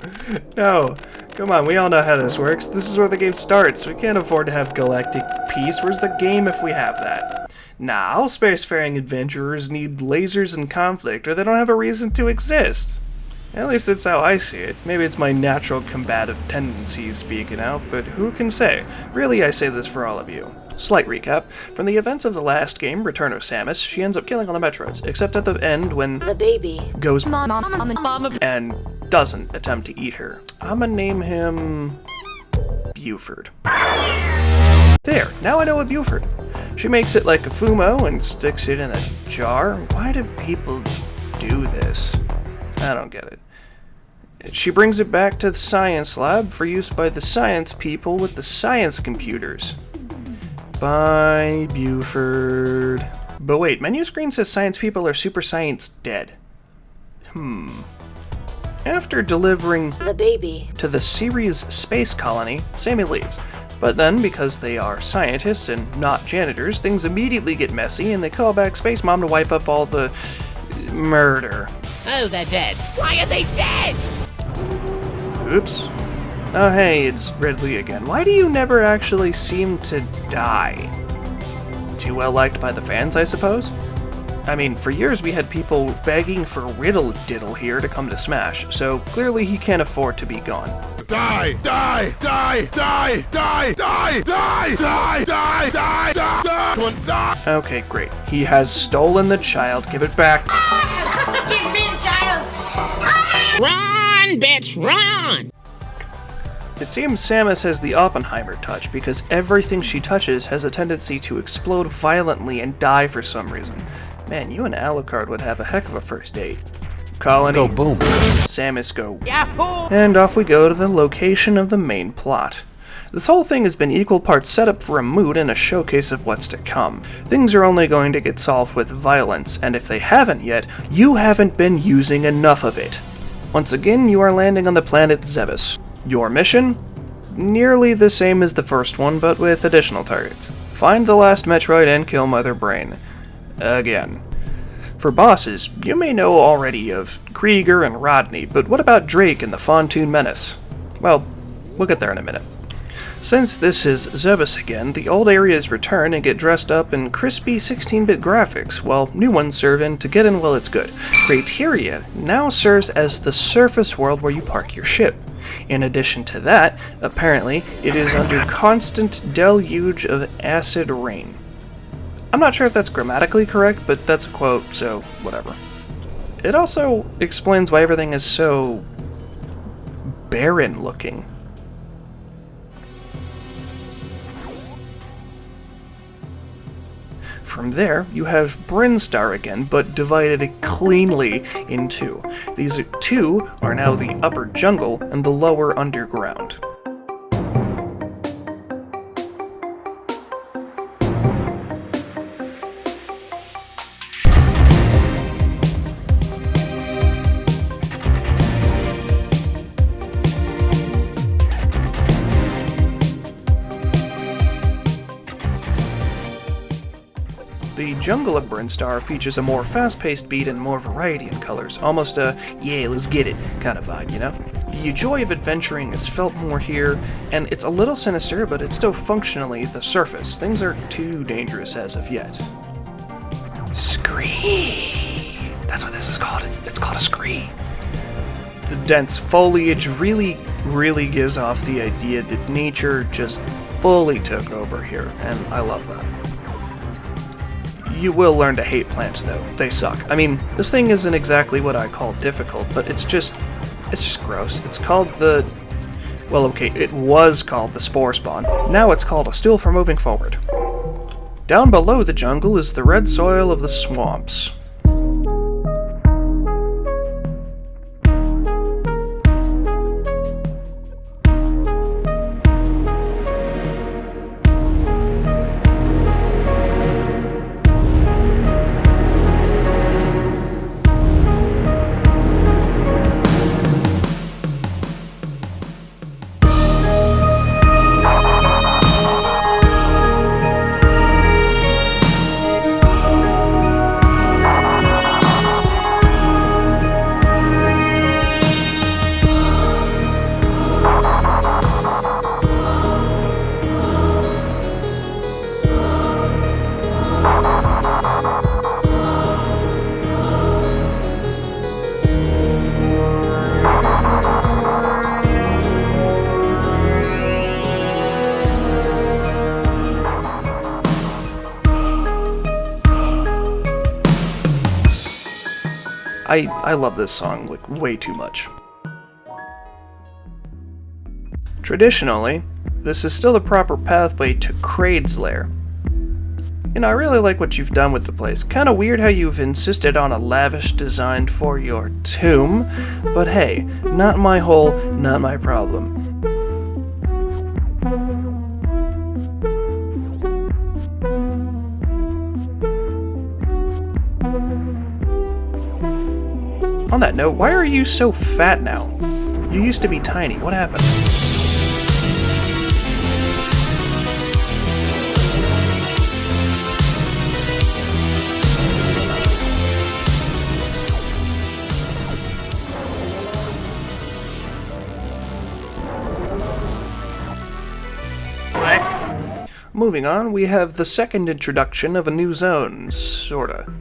Come on, we all know how this works. This is where the game starts. We can't afford to have galactic peace. Where's the game if we have that? Nah, all spacefaring adventurers need lasers and conflict, or they don't have a reason to exist. At least that's how I see it. Maybe it's my natural combative tendencies speaking out, but who can say? Really, I say this for all of you. Slight recap. From the events of the last game, Return of Samus, she ends up killing all the Metroids, except at the end when the baby goes and doesn't attempt to eat her. I'ma name him Buford. There, now I know a Buford. She makes it like a fumo and sticks it in a jar. Why do people do this? I don't get it. She brings it back to the science lab for use by the science people with the science computers. Bye, Buford. But wait, menu screen says science people are super science dead. After delivering the baby to the Ceres space colony, Sammy leaves. But then, because they are scientists and not janitors, things immediately get messy and they call back Space Mom to wipe up all the murder. Oh, they're dead. Why are they dead? Oops. Oh hey, it's Ridley again. Why do you never actually seem to die? Too well liked by the fans, I suppose? I mean, for years we had people begging for Riddle Diddle here to come to Smash, so clearly he can't afford to be gone. Die! Die! Die! Die! Die! Die! Die! Die! Die! Die! Die! Come on, die! Okay, great. He has stolen the child. Give it back. Give me the child! Run, bitch, run! It seems Samus has the Oppenheimer touch because everything she touches has a tendency to explode violently and die for some reason. Man, you and Alucard would have a heck of a first date. Colony, go boom. Samus go. Yahoo! And off we go to the location of the main plot. This whole thing has been equal parts setup for a mood and a showcase of what's to come. Things are only going to get solved with violence, and if they haven't yet, you haven't been using enough of it. Once again, you are landing on the planet Zebes. Your mission? Nearly the same as the first one, but with additional targets. Find the last Metroid and kill Mother Brain. Again. For bosses, you may know already of Krieger and Rodney, but what about Drake and the Fontoon Menace? Well, we'll get there in a minute. Since this is Zebes again, the old areas return and get dressed up in crispy 16-bit graphics, while new ones serve in to get in while it's good. Crateria now serves as the surface world where you park your ship. In addition to that, apparently, it is under constant deluge of acid rain. I'm not sure if that's grammatically correct, but that's a quote, so whatever. It also explains why everything is so barren looking. From there, you have Brinstar again, but divided cleanly in two. These two are now the upper jungle and the lower underground. The jungle of Brinstar features a more fast-paced beat and more variety in colors, almost a yeah, let's get it kind of vibe, you know? The joy of adventuring is felt more here, and it's a little sinister, but it's still functionally the surface. Things aren't too dangerous as of yet. Scree! That's what this is called. It's called a scree. the dense foliage really gives off the idea that nature just fully took over here, and I love that. You will learn to hate plants though, they suck. I mean, this thing isn't exactly what I call difficult, but it's just gross. It's called the... well, okay, it was called the Spore Spawn. Now it's called a stool for moving forward. Down below the jungle is the red soil of the swamps. I love this song, like, way too much. Traditionally, this is still the proper pathway to Kraid's lair. You know, I really like what you've done with the place. Kinda weird how you've insisted on a lavish design for your tomb, but hey, not my hole, not my problem. On that note, why are you so fat now? You used to be tiny. What happened? Moving on, we have the second introduction of a new zone, sorta.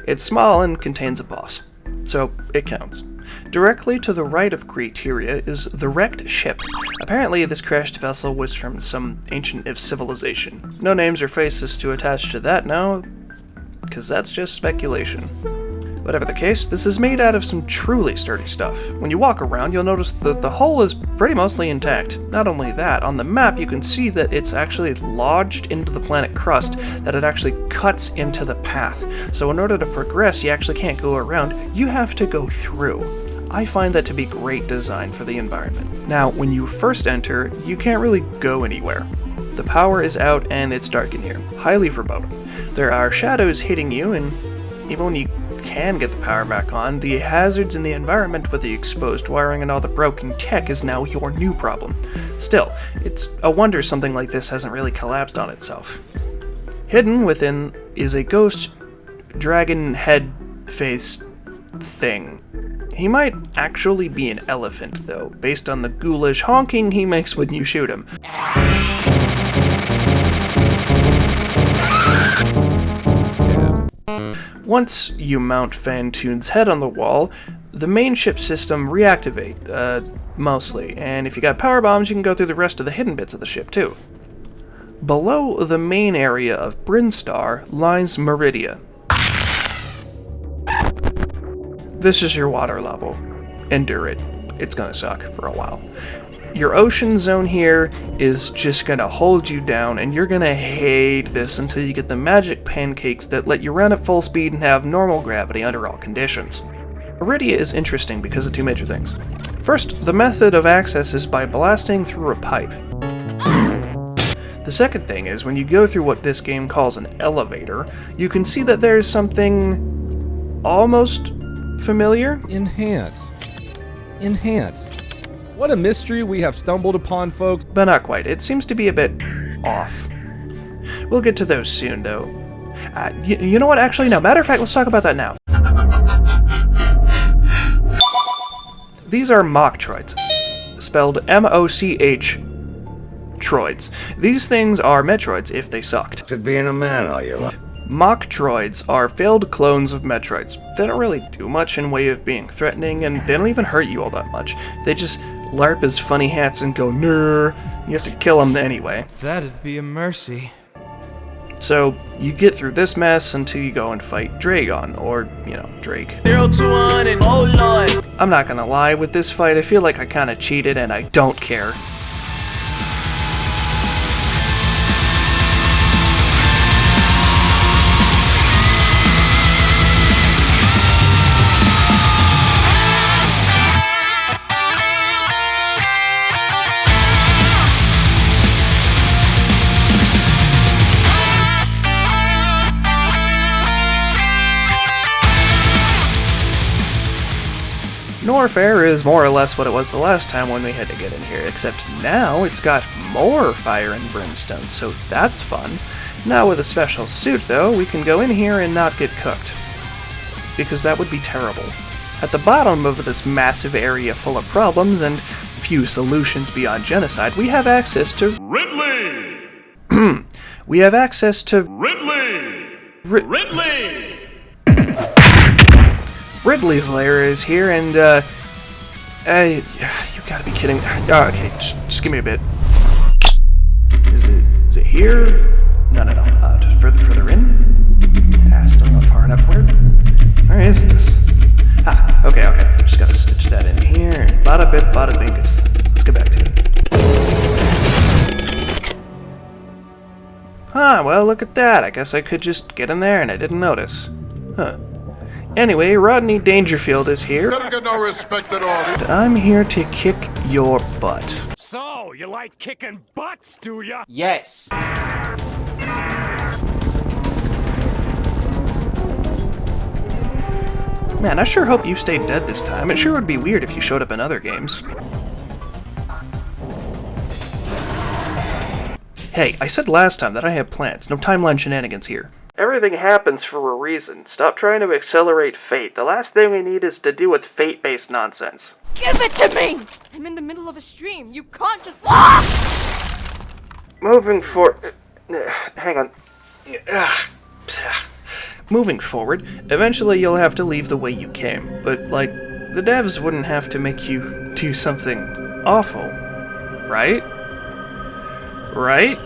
It's small and contains a boss, so it counts. Directly to the right of Criteria is the wrecked ship. Apparently this crashed vessel was from some ancient civilization. No names or faces to attach to that now, because that's just speculation. Whatever the case, this is made out of some truly sturdy stuff. When you walk around, you'll notice that the hull is pretty mostly intact. Not only that, on the map you can see that it's actually lodged into the planet crust, that it actually cuts into the path. So in order to progress, you actually can't go around, you have to go through. I find that to be great design for the environment. Now, when you first enter, you can't really go anywhere. The power is out and it's dark in here. Highly foreboding. There are shadows hitting you, and even when you can get the power back on, the hazards in the environment with the exposed wiring and all the broken tech is now your new problem. Still, it's a wonder something like this hasn't really collapsed on itself. Hidden within is a ghost dragon head face thing. He might actually be an elephant though, based on the ghoulish honking he makes when you shoot him. Once you mount Fantoon's head on the wall, the main ship system reactivate, mostly, and if you got power bombs you can go through the rest of the hidden bits of the ship too. Below the main area of Brinstar lies Meridia. This is your water level. Endure it. It's gonna suck for a while. Your ocean zone here is just gonna hold you down, and you're gonna hate this until you get the magic pancakes that let you run at full speed and have normal gravity under all conditions. Meridia is interesting because of two major things. First, the method of access is by blasting through a pipe. The second thing is, when you go through what this game calls an elevator, you can see that there's something almost familiar. Enhance. What a mystery we have stumbled upon, folks. But not quite. It seems to be a bit off. We'll get to those soon, though. You know what? Actually, no. Matter of fact, let's talk about that now. These are Mocktroids. Spelled M-O-C-H Troids. These things are Metroids if they sucked. To being a man, are you? Mock droids are failed clones of Metroids. They don't really do much in way of being threatening, and they don't even hurt you all that much. They just LARP as funny hats and go, "Nrrr." You have to kill them anyway. That'd be a mercy. So, you get through this mess until you go and fight Dragon, or, Drake. 0 to 1 and oh lord. I'm not gonna lie, with this fight I feel like I kinda cheated and I don't care. Norfair is more or less what it was the last time when we had to get in here, except now it's got more fire and brimstone, so that's fun. Now with a special suit, though, we can go in here and not get cooked. Because that would be terrible. At the bottom of this massive area full of problems and few solutions beyond genocide, we have access to Ridley! We have access to Ridley! Ridley! Ridley's lair is here, and, you gotta be kidding. Okay, just give me a bit. Is it here? No. Just further in? Still not far enough. Where is this? Okay. Just gotta stitch that in here. Bada bit, bada bingus. Let's get back to it. Well, look at that. I guess I could just get in there and I didn't notice. Anyway, Rodney Dangerfield is here. Don't get no respect at all. I'm here to kick your butt. So, you like kicking butts, do ya? Yes. Man, I sure hope you stayed dead this time. It sure would be weird if you showed up in other games. Hey, I said last time that I have plans. No timeline shenanigans here. Everything happens for a reason. Stop trying to accelerate fate. The last thing we need is to deal with fate-based nonsense. Give it to me! I'm in the middle of a stream. You can't just... Moving forward... Hang on. Moving forward, eventually you'll have to leave the way you came. But, the devs wouldn't have to make you do something awful. Right? Right?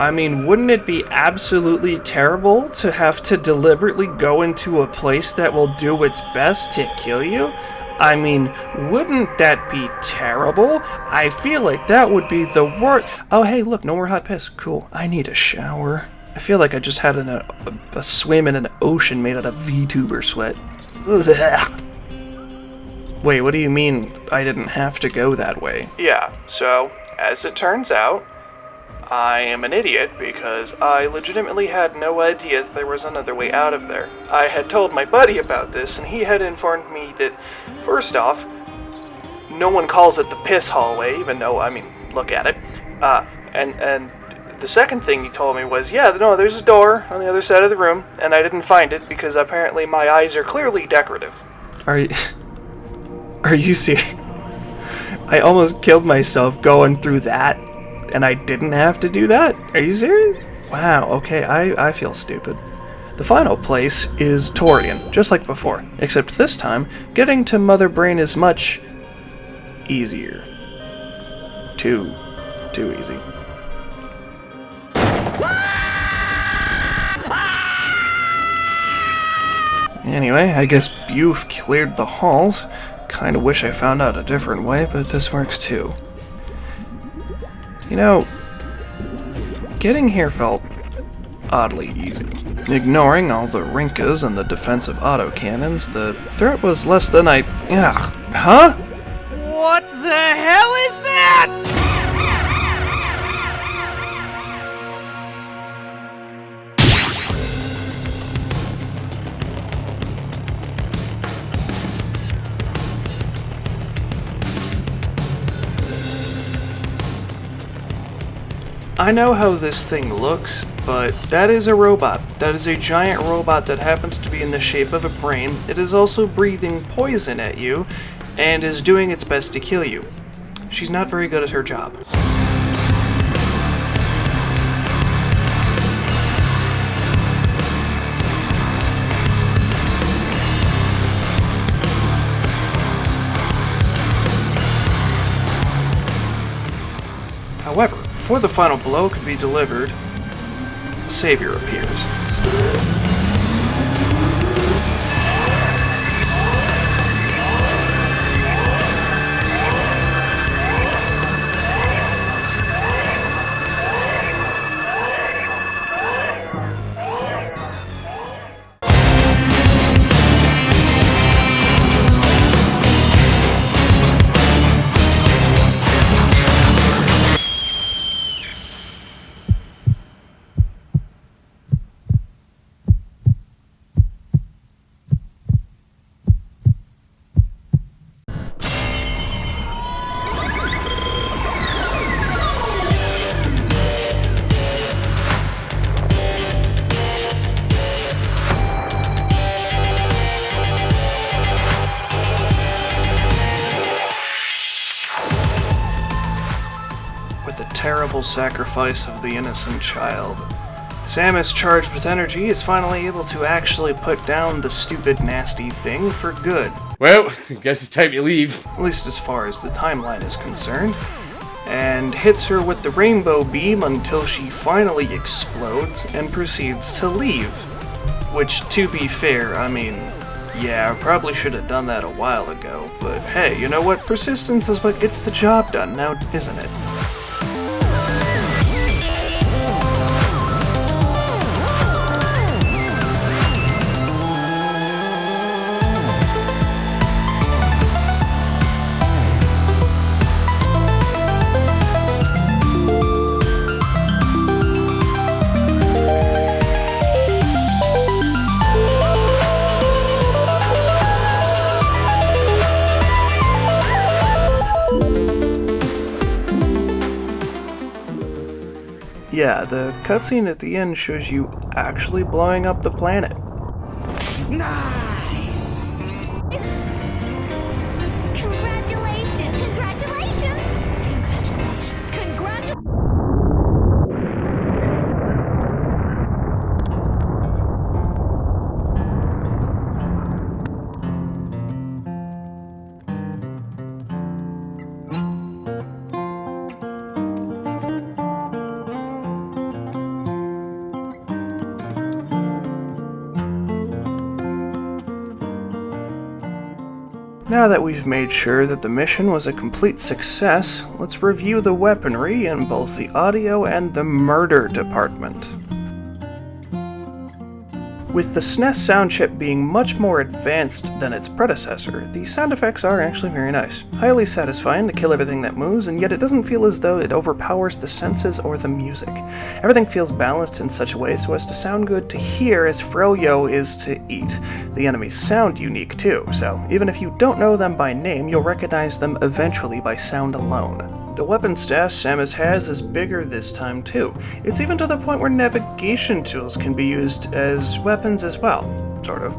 I mean, wouldn't it be absolutely terrible to have to deliberately go into a place that will do its best to kill you? I mean, wouldn't that be terrible? I feel like that would be the worst. Oh, hey, look, no more hot piss. Cool. I need a shower. I feel like I just had a swim in an ocean made out of VTuber sweat. Wait, what do you mean I didn't have to go that way? Yeah, so, as it turns out, I am an idiot because I legitimately had no idea that there was another way out of there. I had told my buddy about this, and he had informed me that, first off, no one calls it the piss hallway, even though, I mean, look at it. And the second thing he told me was, yeah, no, there's a door on the other side of the room, and I didn't find it because apparently my eyes are clearly decorative. Are you serious? I almost killed myself going through that. And I didn't have to do that? Are you serious? Wow, okay, I feel stupid. The final place is Torian, just like before, except this time, getting to Mother Brain is much easier. Too easy. Anyway, I guess you've cleared the halls. Kinda wish I found out a different way, but this works too. You know, getting here felt oddly easy. Ignoring all the rinkas and the defensive autocannons, the threat was less than Huh? What the hell is that? I know how this thing looks, but that is a robot. That is a giant robot that happens to be in the shape of a brain. It is also breathing poison at you, and is doing its best to kill you. She's not very good at her job. However, before the final blow could be delivered, the Savior appears. Terrible sacrifice of the innocent child. Samus, charged with energy, is finally able to actually put down the stupid, nasty thing for good. Well, I guess it's time to leave. At least as far as the timeline is concerned. And hits her with the rainbow beam until she finally explodes and proceeds to leave. Which, to be fair, I mean, yeah, I probably should have done that a while ago. But hey, you know what? Persistence is what gets the job done now, isn't it? Yeah, the cutscene at the end shows you actually blowing up the planet. Nice! Congratulations! Congratulations! Congratulations! Congratulations! Now that we've made sure that the mission was a complete success, let's review the weaponry in both the audio and the murder department. With the SNES sound chip being much more advanced than its predecessor, the sound effects are actually very nice. Highly satisfying to kill everything that moves, and yet it doesn't feel as though it overpowers the senses or the music. Everything feels balanced in such a way so as to sound good to hear as Froyo is to eat. The enemies sound unique too, so even if you don't know them by name, you'll recognize them eventually by sound alone. The weapon stash Samus has is bigger this time too. It's even to the point where navigation tools can be used as weapons as well, sort of.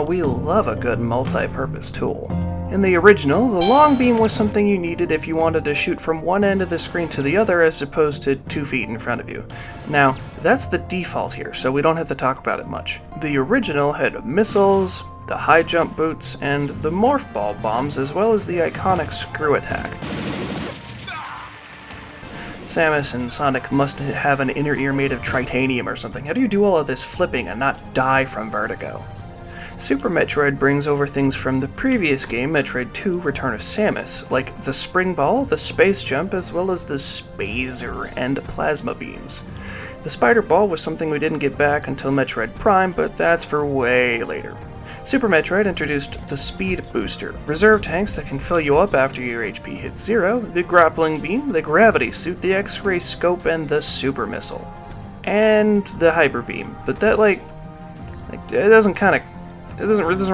We love a good multi-purpose tool. In the original, the long beam was something you needed if you wanted to shoot from one end of the screen to the other as opposed to 2 feet in front of you. Now, that's the default here, so we don't have to talk about it much. The original had missiles, the high jump boots, and the morph ball bombs, as well as the iconic screw attack. Samus and Sonic must have an inner ear made of tritanium or something. How do you do all of this flipping and not die from vertigo? Super Metroid brings over things from the previous game, Metroid 2 Return of Samus, like the spring ball, the space jump, as well as the spazer and plasma beams. The spider ball was something we didn't get back until Metroid Prime, but that's for way later. Super Metroid introduced the Speed Booster, reserve tanks that can fill you up after your HP hits 0, the Grappling Beam, the Gravity Suit, the X-Ray Scope, and the Super Missile. And the Hyper Beam, but that it doesn't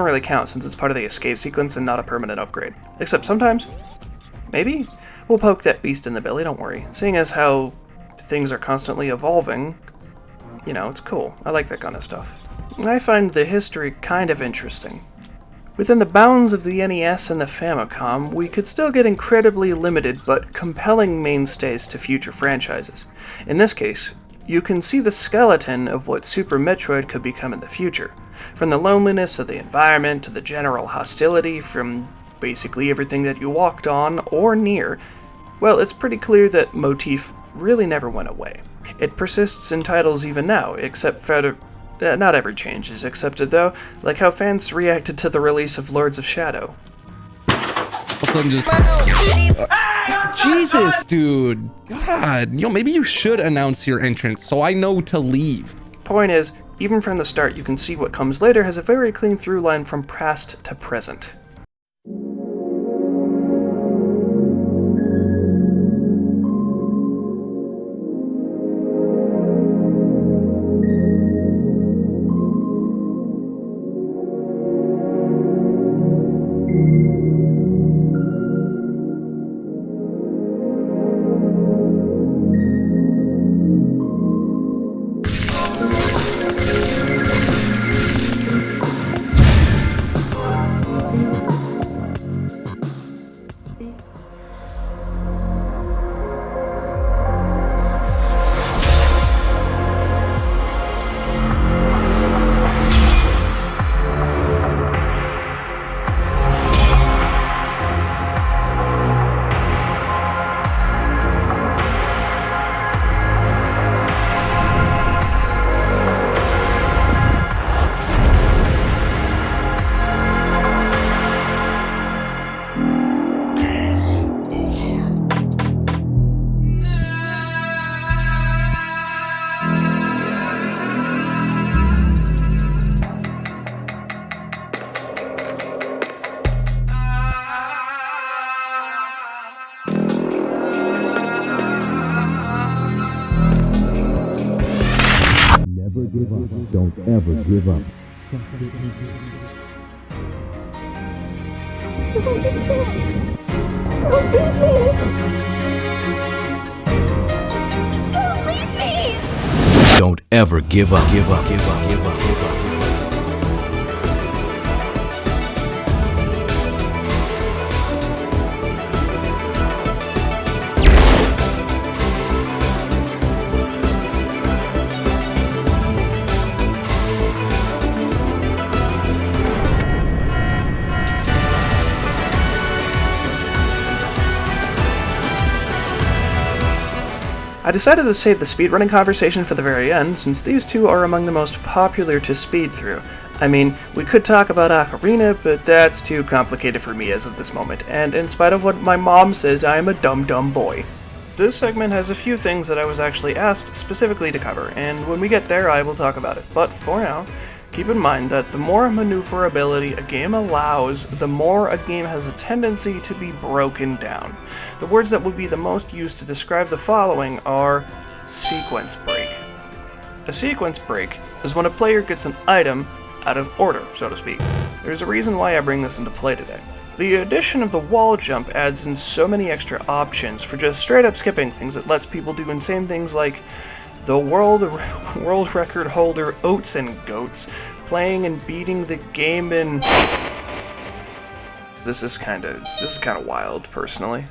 really count since it's part of the escape sequence and not a permanent upgrade. Except sometimes, maybe, we'll poke that beast in the belly, don't worry. Seeing as how things are constantly evolving, you know, it's cool. I like that kind of stuff. I find the history kind of interesting. Within the bounds of the NES and the Famicom, we could still get incredibly limited but compelling mainstays to future franchises. In this case, you can see the skeleton of what Super Metroid could become in the future. From the loneliness of the environment to the general hostility from basically everything that you walked on or near, Well, it's pretty clear that motif really never went away. It persists in titles even now, except for not every change is accepted though, like how fans reacted to the release of Lords of Shadow. Also, I'm just... Jesus, dude. God, maybe you should announce your entrance so I know to leave. Point is, even from the start, you can see what comes later has a very clean through line from past to present. Don't ever give up. Don't ever give up. Give up. Give up. Give up. Give up. I decided to save the speedrunning conversation for the very end, since these two are among the most popular to speed through. I mean, we could talk about Ocarina, but that's too complicated for me as of this moment, and in spite of what my mom says, I am a dumb boy. This segment has a few things that I was actually asked specifically to cover, and when we get there I will talk about it, but for now, keep in mind that the more maneuverability a game allows, the more a game has a tendency to be broken down. The words that would be the most used to describe the following are sequence break. A sequence break is when a player gets an item out of order, so to speak. There's a reason why I bring this into play today. The addition of the wall jump adds in so many extra options for just straight up skipping things. It lets people do insane things like the world record holder Oats and Goats playing and beating the game in... This is kind of wild, personally.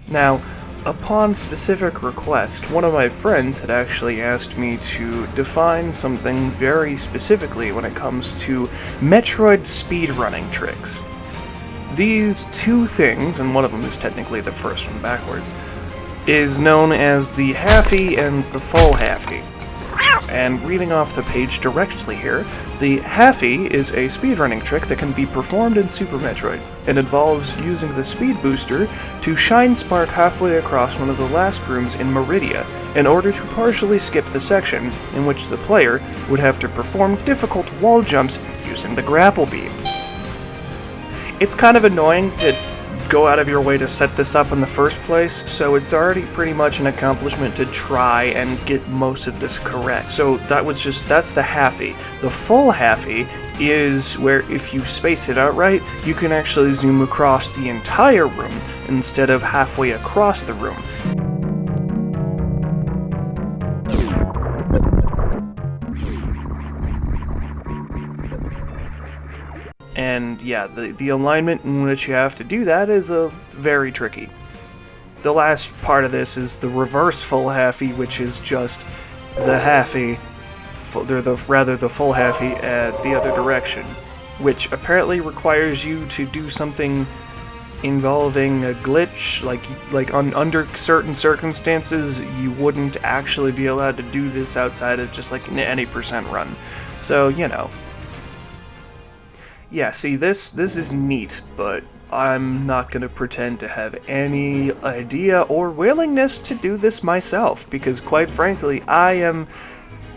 Now, upon specific request, one of my friends had actually asked me to define something very specifically when it comes to Metroid speedrunning tricks. These two things, and one of them is technically the first one backwards, is known as the halfie and the full halfie. And reading off the page directly here, the halfie is a speedrunning trick that can be performed in Super Metroid. It involves using the speed booster to shine spark halfway across one of the last rooms in Meridia in order to partially skip the section in which the player would have to perform difficult wall jumps using the grapple beam. It's kind of annoying to go out of your way to set this up in the first place, so it's already pretty much an accomplishment to try and get most of this correct. So that's the halfie. The full halfie is where if you space it out right, you can actually zoom across the entire room instead of halfway across the room. And yeah, the alignment in which you have to do that is very tricky. The last part of this is the reverse full halfie, which is just the halfie, the full halfie at the other direction, which apparently requires you to do something involving a glitch, like under certain circumstances, you wouldn't actually be allowed to do this outside of just like any percent run. So, you know. Yeah, see, this is neat, but I'm not gonna pretend to have any idea or willingness to do this myself, because quite frankly, I'm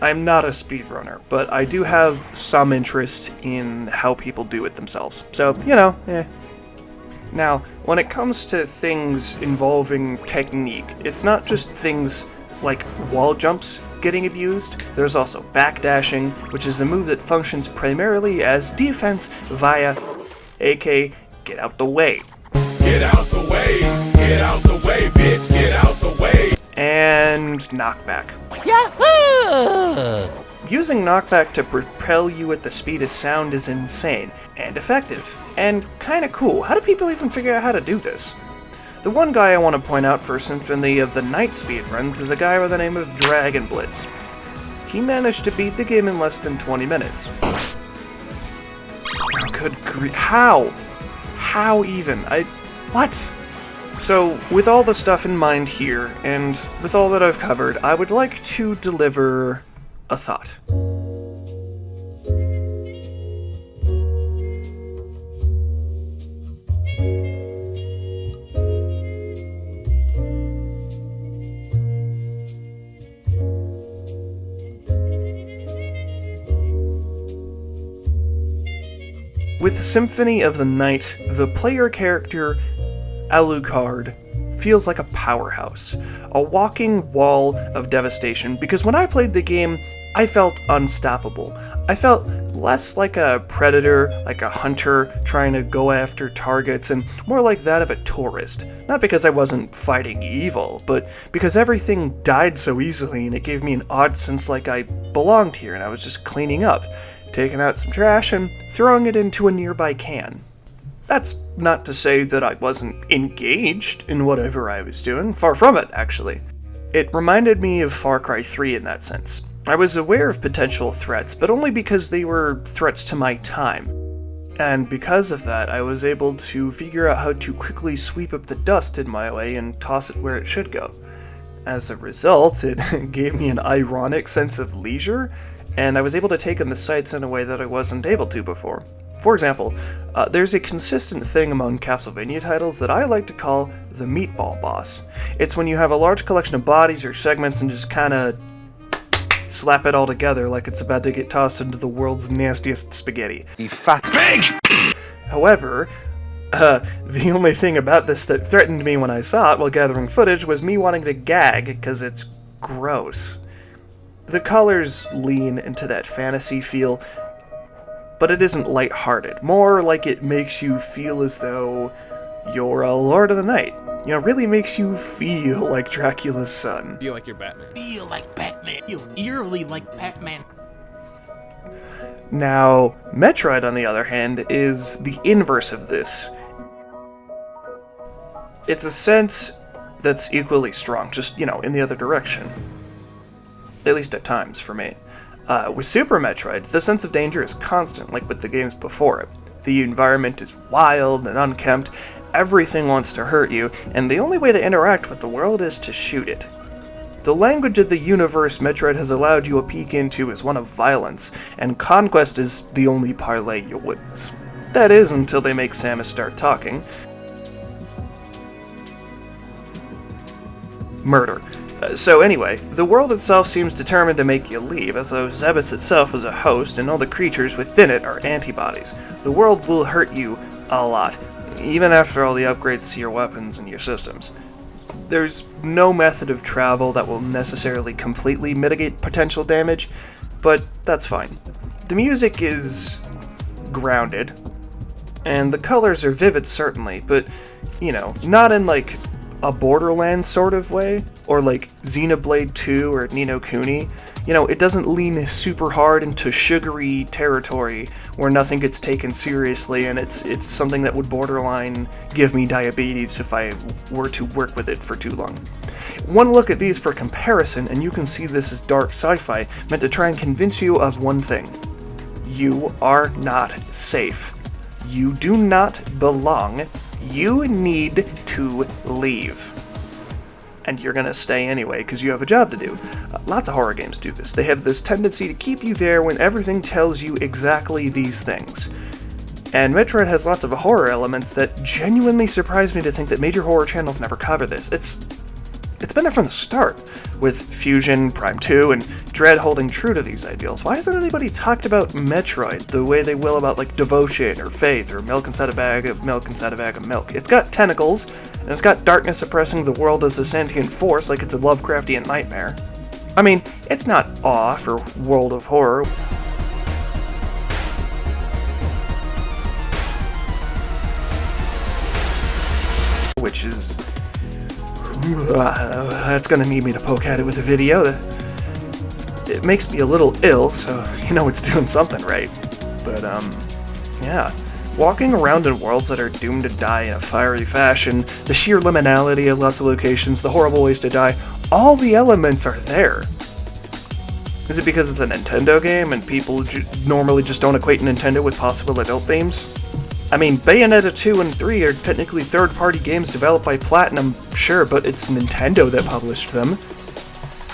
not a speedrunner, but I do have some interest in how people do it themselves. So, you know, Now, when it comes to things involving technique, it's not just things like wall jumps getting abused. There's also backdashing, which is a move that functions primarily as defense via AK get out the way. Get out the way, bitch, get out the way. And knockback. Yahoo! Using knockback to propel you at the speed of sound is insane, and effective, and kinda cool. How do people even figure out how to do this? The one guy I want to point out for Symphony of the Night speedruns is a guy by the name of Dragon Blitz. He managed to beat the game in less than 20 minutes. Good grief. How? How even? What? So, with all the stuff in mind here, and with all that I've covered, I would like to deliver a thought. With Symphony of the Night, the player character Alucard feels like a powerhouse, a walking wall of devastation, because when I played the game, I felt unstoppable. I felt less like a predator, like a hunter trying to go after targets, and more like that of a tourist. Not because I wasn't fighting evil, but because everything died so easily and it gave me an odd sense like I belonged here and I was just cleaning up, taking out some trash and throwing it into a nearby can. That's not to say that I wasn't engaged in whatever I was doing, far from it, actually. It reminded me of Far Cry 3 in that sense. I was aware of potential threats, but only because they were threats to my time. And because of that, I was able to figure out how to quickly sweep up the dust in my way and toss it where it should go. As a result, it gave me an ironic sense of leisure, and I was able to take in the sights in a way that I wasn't able to before. For example, there's a consistent thing among Castlevania titles that I like to call the meatball boss. It's when you have a large collection of bodies or segments and just kinda slap it all together like it's about to get tossed into the world's nastiest spaghetti. You fat pig! However, the only thing about this that threatened me when I saw it while gathering footage was me wanting to gag because it's gross. The colors lean into that fantasy feel, but it isn't lighthearted. More like it makes you feel as though you're a Lord of the Night. You know, really makes you feel like Dracula's son. Feel like you're Batman. Feel like Batman. Feel eerily like Batman. Now, Metroid, on the other hand, is the inverse of this. It's a sense that's equally strong, just, you know, in the other direction. At least at times, for me. With Super Metroid, the sense of danger is constant, like with the games before it. The environment is wild and unkempt, everything wants to hurt you, and the only way to interact with the world is to shoot it. The language of the universe Metroid has allowed you a peek into is one of violence, and conquest is the only parlay you witness. That is, until they make Samus start talking. Murder. So anyway, the world itself seems determined to make you leave, as though Zebes itself is a host and all the creatures within it are antibodies. The world will hurt you a lot, even after all the upgrades to your weapons and your systems. There's no method of travel that will necessarily completely mitigate potential damage, but that's fine. The music is grounded, and the colors are vivid certainly, but, you know, not in like a Borderlands sort of way, or like Xenoblade 2 or Ni no Kuni. You know, it doesn't lean super hard into sugary territory where nothing gets taken seriously, and it's something that would borderline give me diabetes if I were to work with it for too long. One look at these for comparison, and you can see this is dark sci-fi meant to try and convince you of one thing. You are not safe. You do not belong You need to leave. And you're gonna stay anyway, because you have a job to do. Lots of horror games do this. They have this tendency to keep you there when everything tells you exactly these things. And Metroid has lots of horror elements that genuinely surprise me to think that major horror channels never cover this. It's been there from the start, with Fusion, Prime 2, and Dread holding true to these ideals. Why hasn't anybody talked about Metroid the way they will about, like, Devotion, or Faith, or Milk Inside a Bag of Milk Inside a Bag of Milk? It's got tentacles, and it's got darkness oppressing the world as a sentient force like it's a Lovecraftian nightmare. I mean, it's not awe for World of Horror. Which is... that's gonna need me to poke at it with a video. It makes me a little ill, so you know it's doing something right. But, yeah. Walking around in worlds that are doomed to die in a fiery fashion, the sheer liminality of lots of locations, the horrible ways to die, all the elements are there. Is it because it's a Nintendo game and people normally just don't equate Nintendo with possible adult themes? I mean, Bayonetta 2 and 3 are technically third-party games developed by Platinum, sure, but it's Nintendo that published them.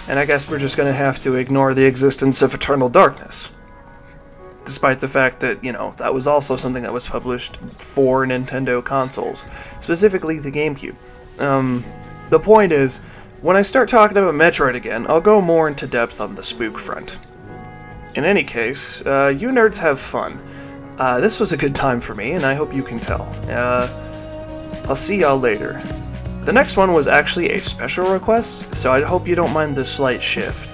And I guess we're just gonna have to ignore the existence of Eternal Darkness. Despite the fact that, you know, that was also something that was published for Nintendo consoles, specifically the GameCube. The point is, when I start talking about Metroid again, I'll go more into depth on the spook front. In any case, you nerds have fun. This was a good time for me, and I hope you can tell. I'll see y'all later. The next one was actually a special request, so I hope you don't mind this slight shift.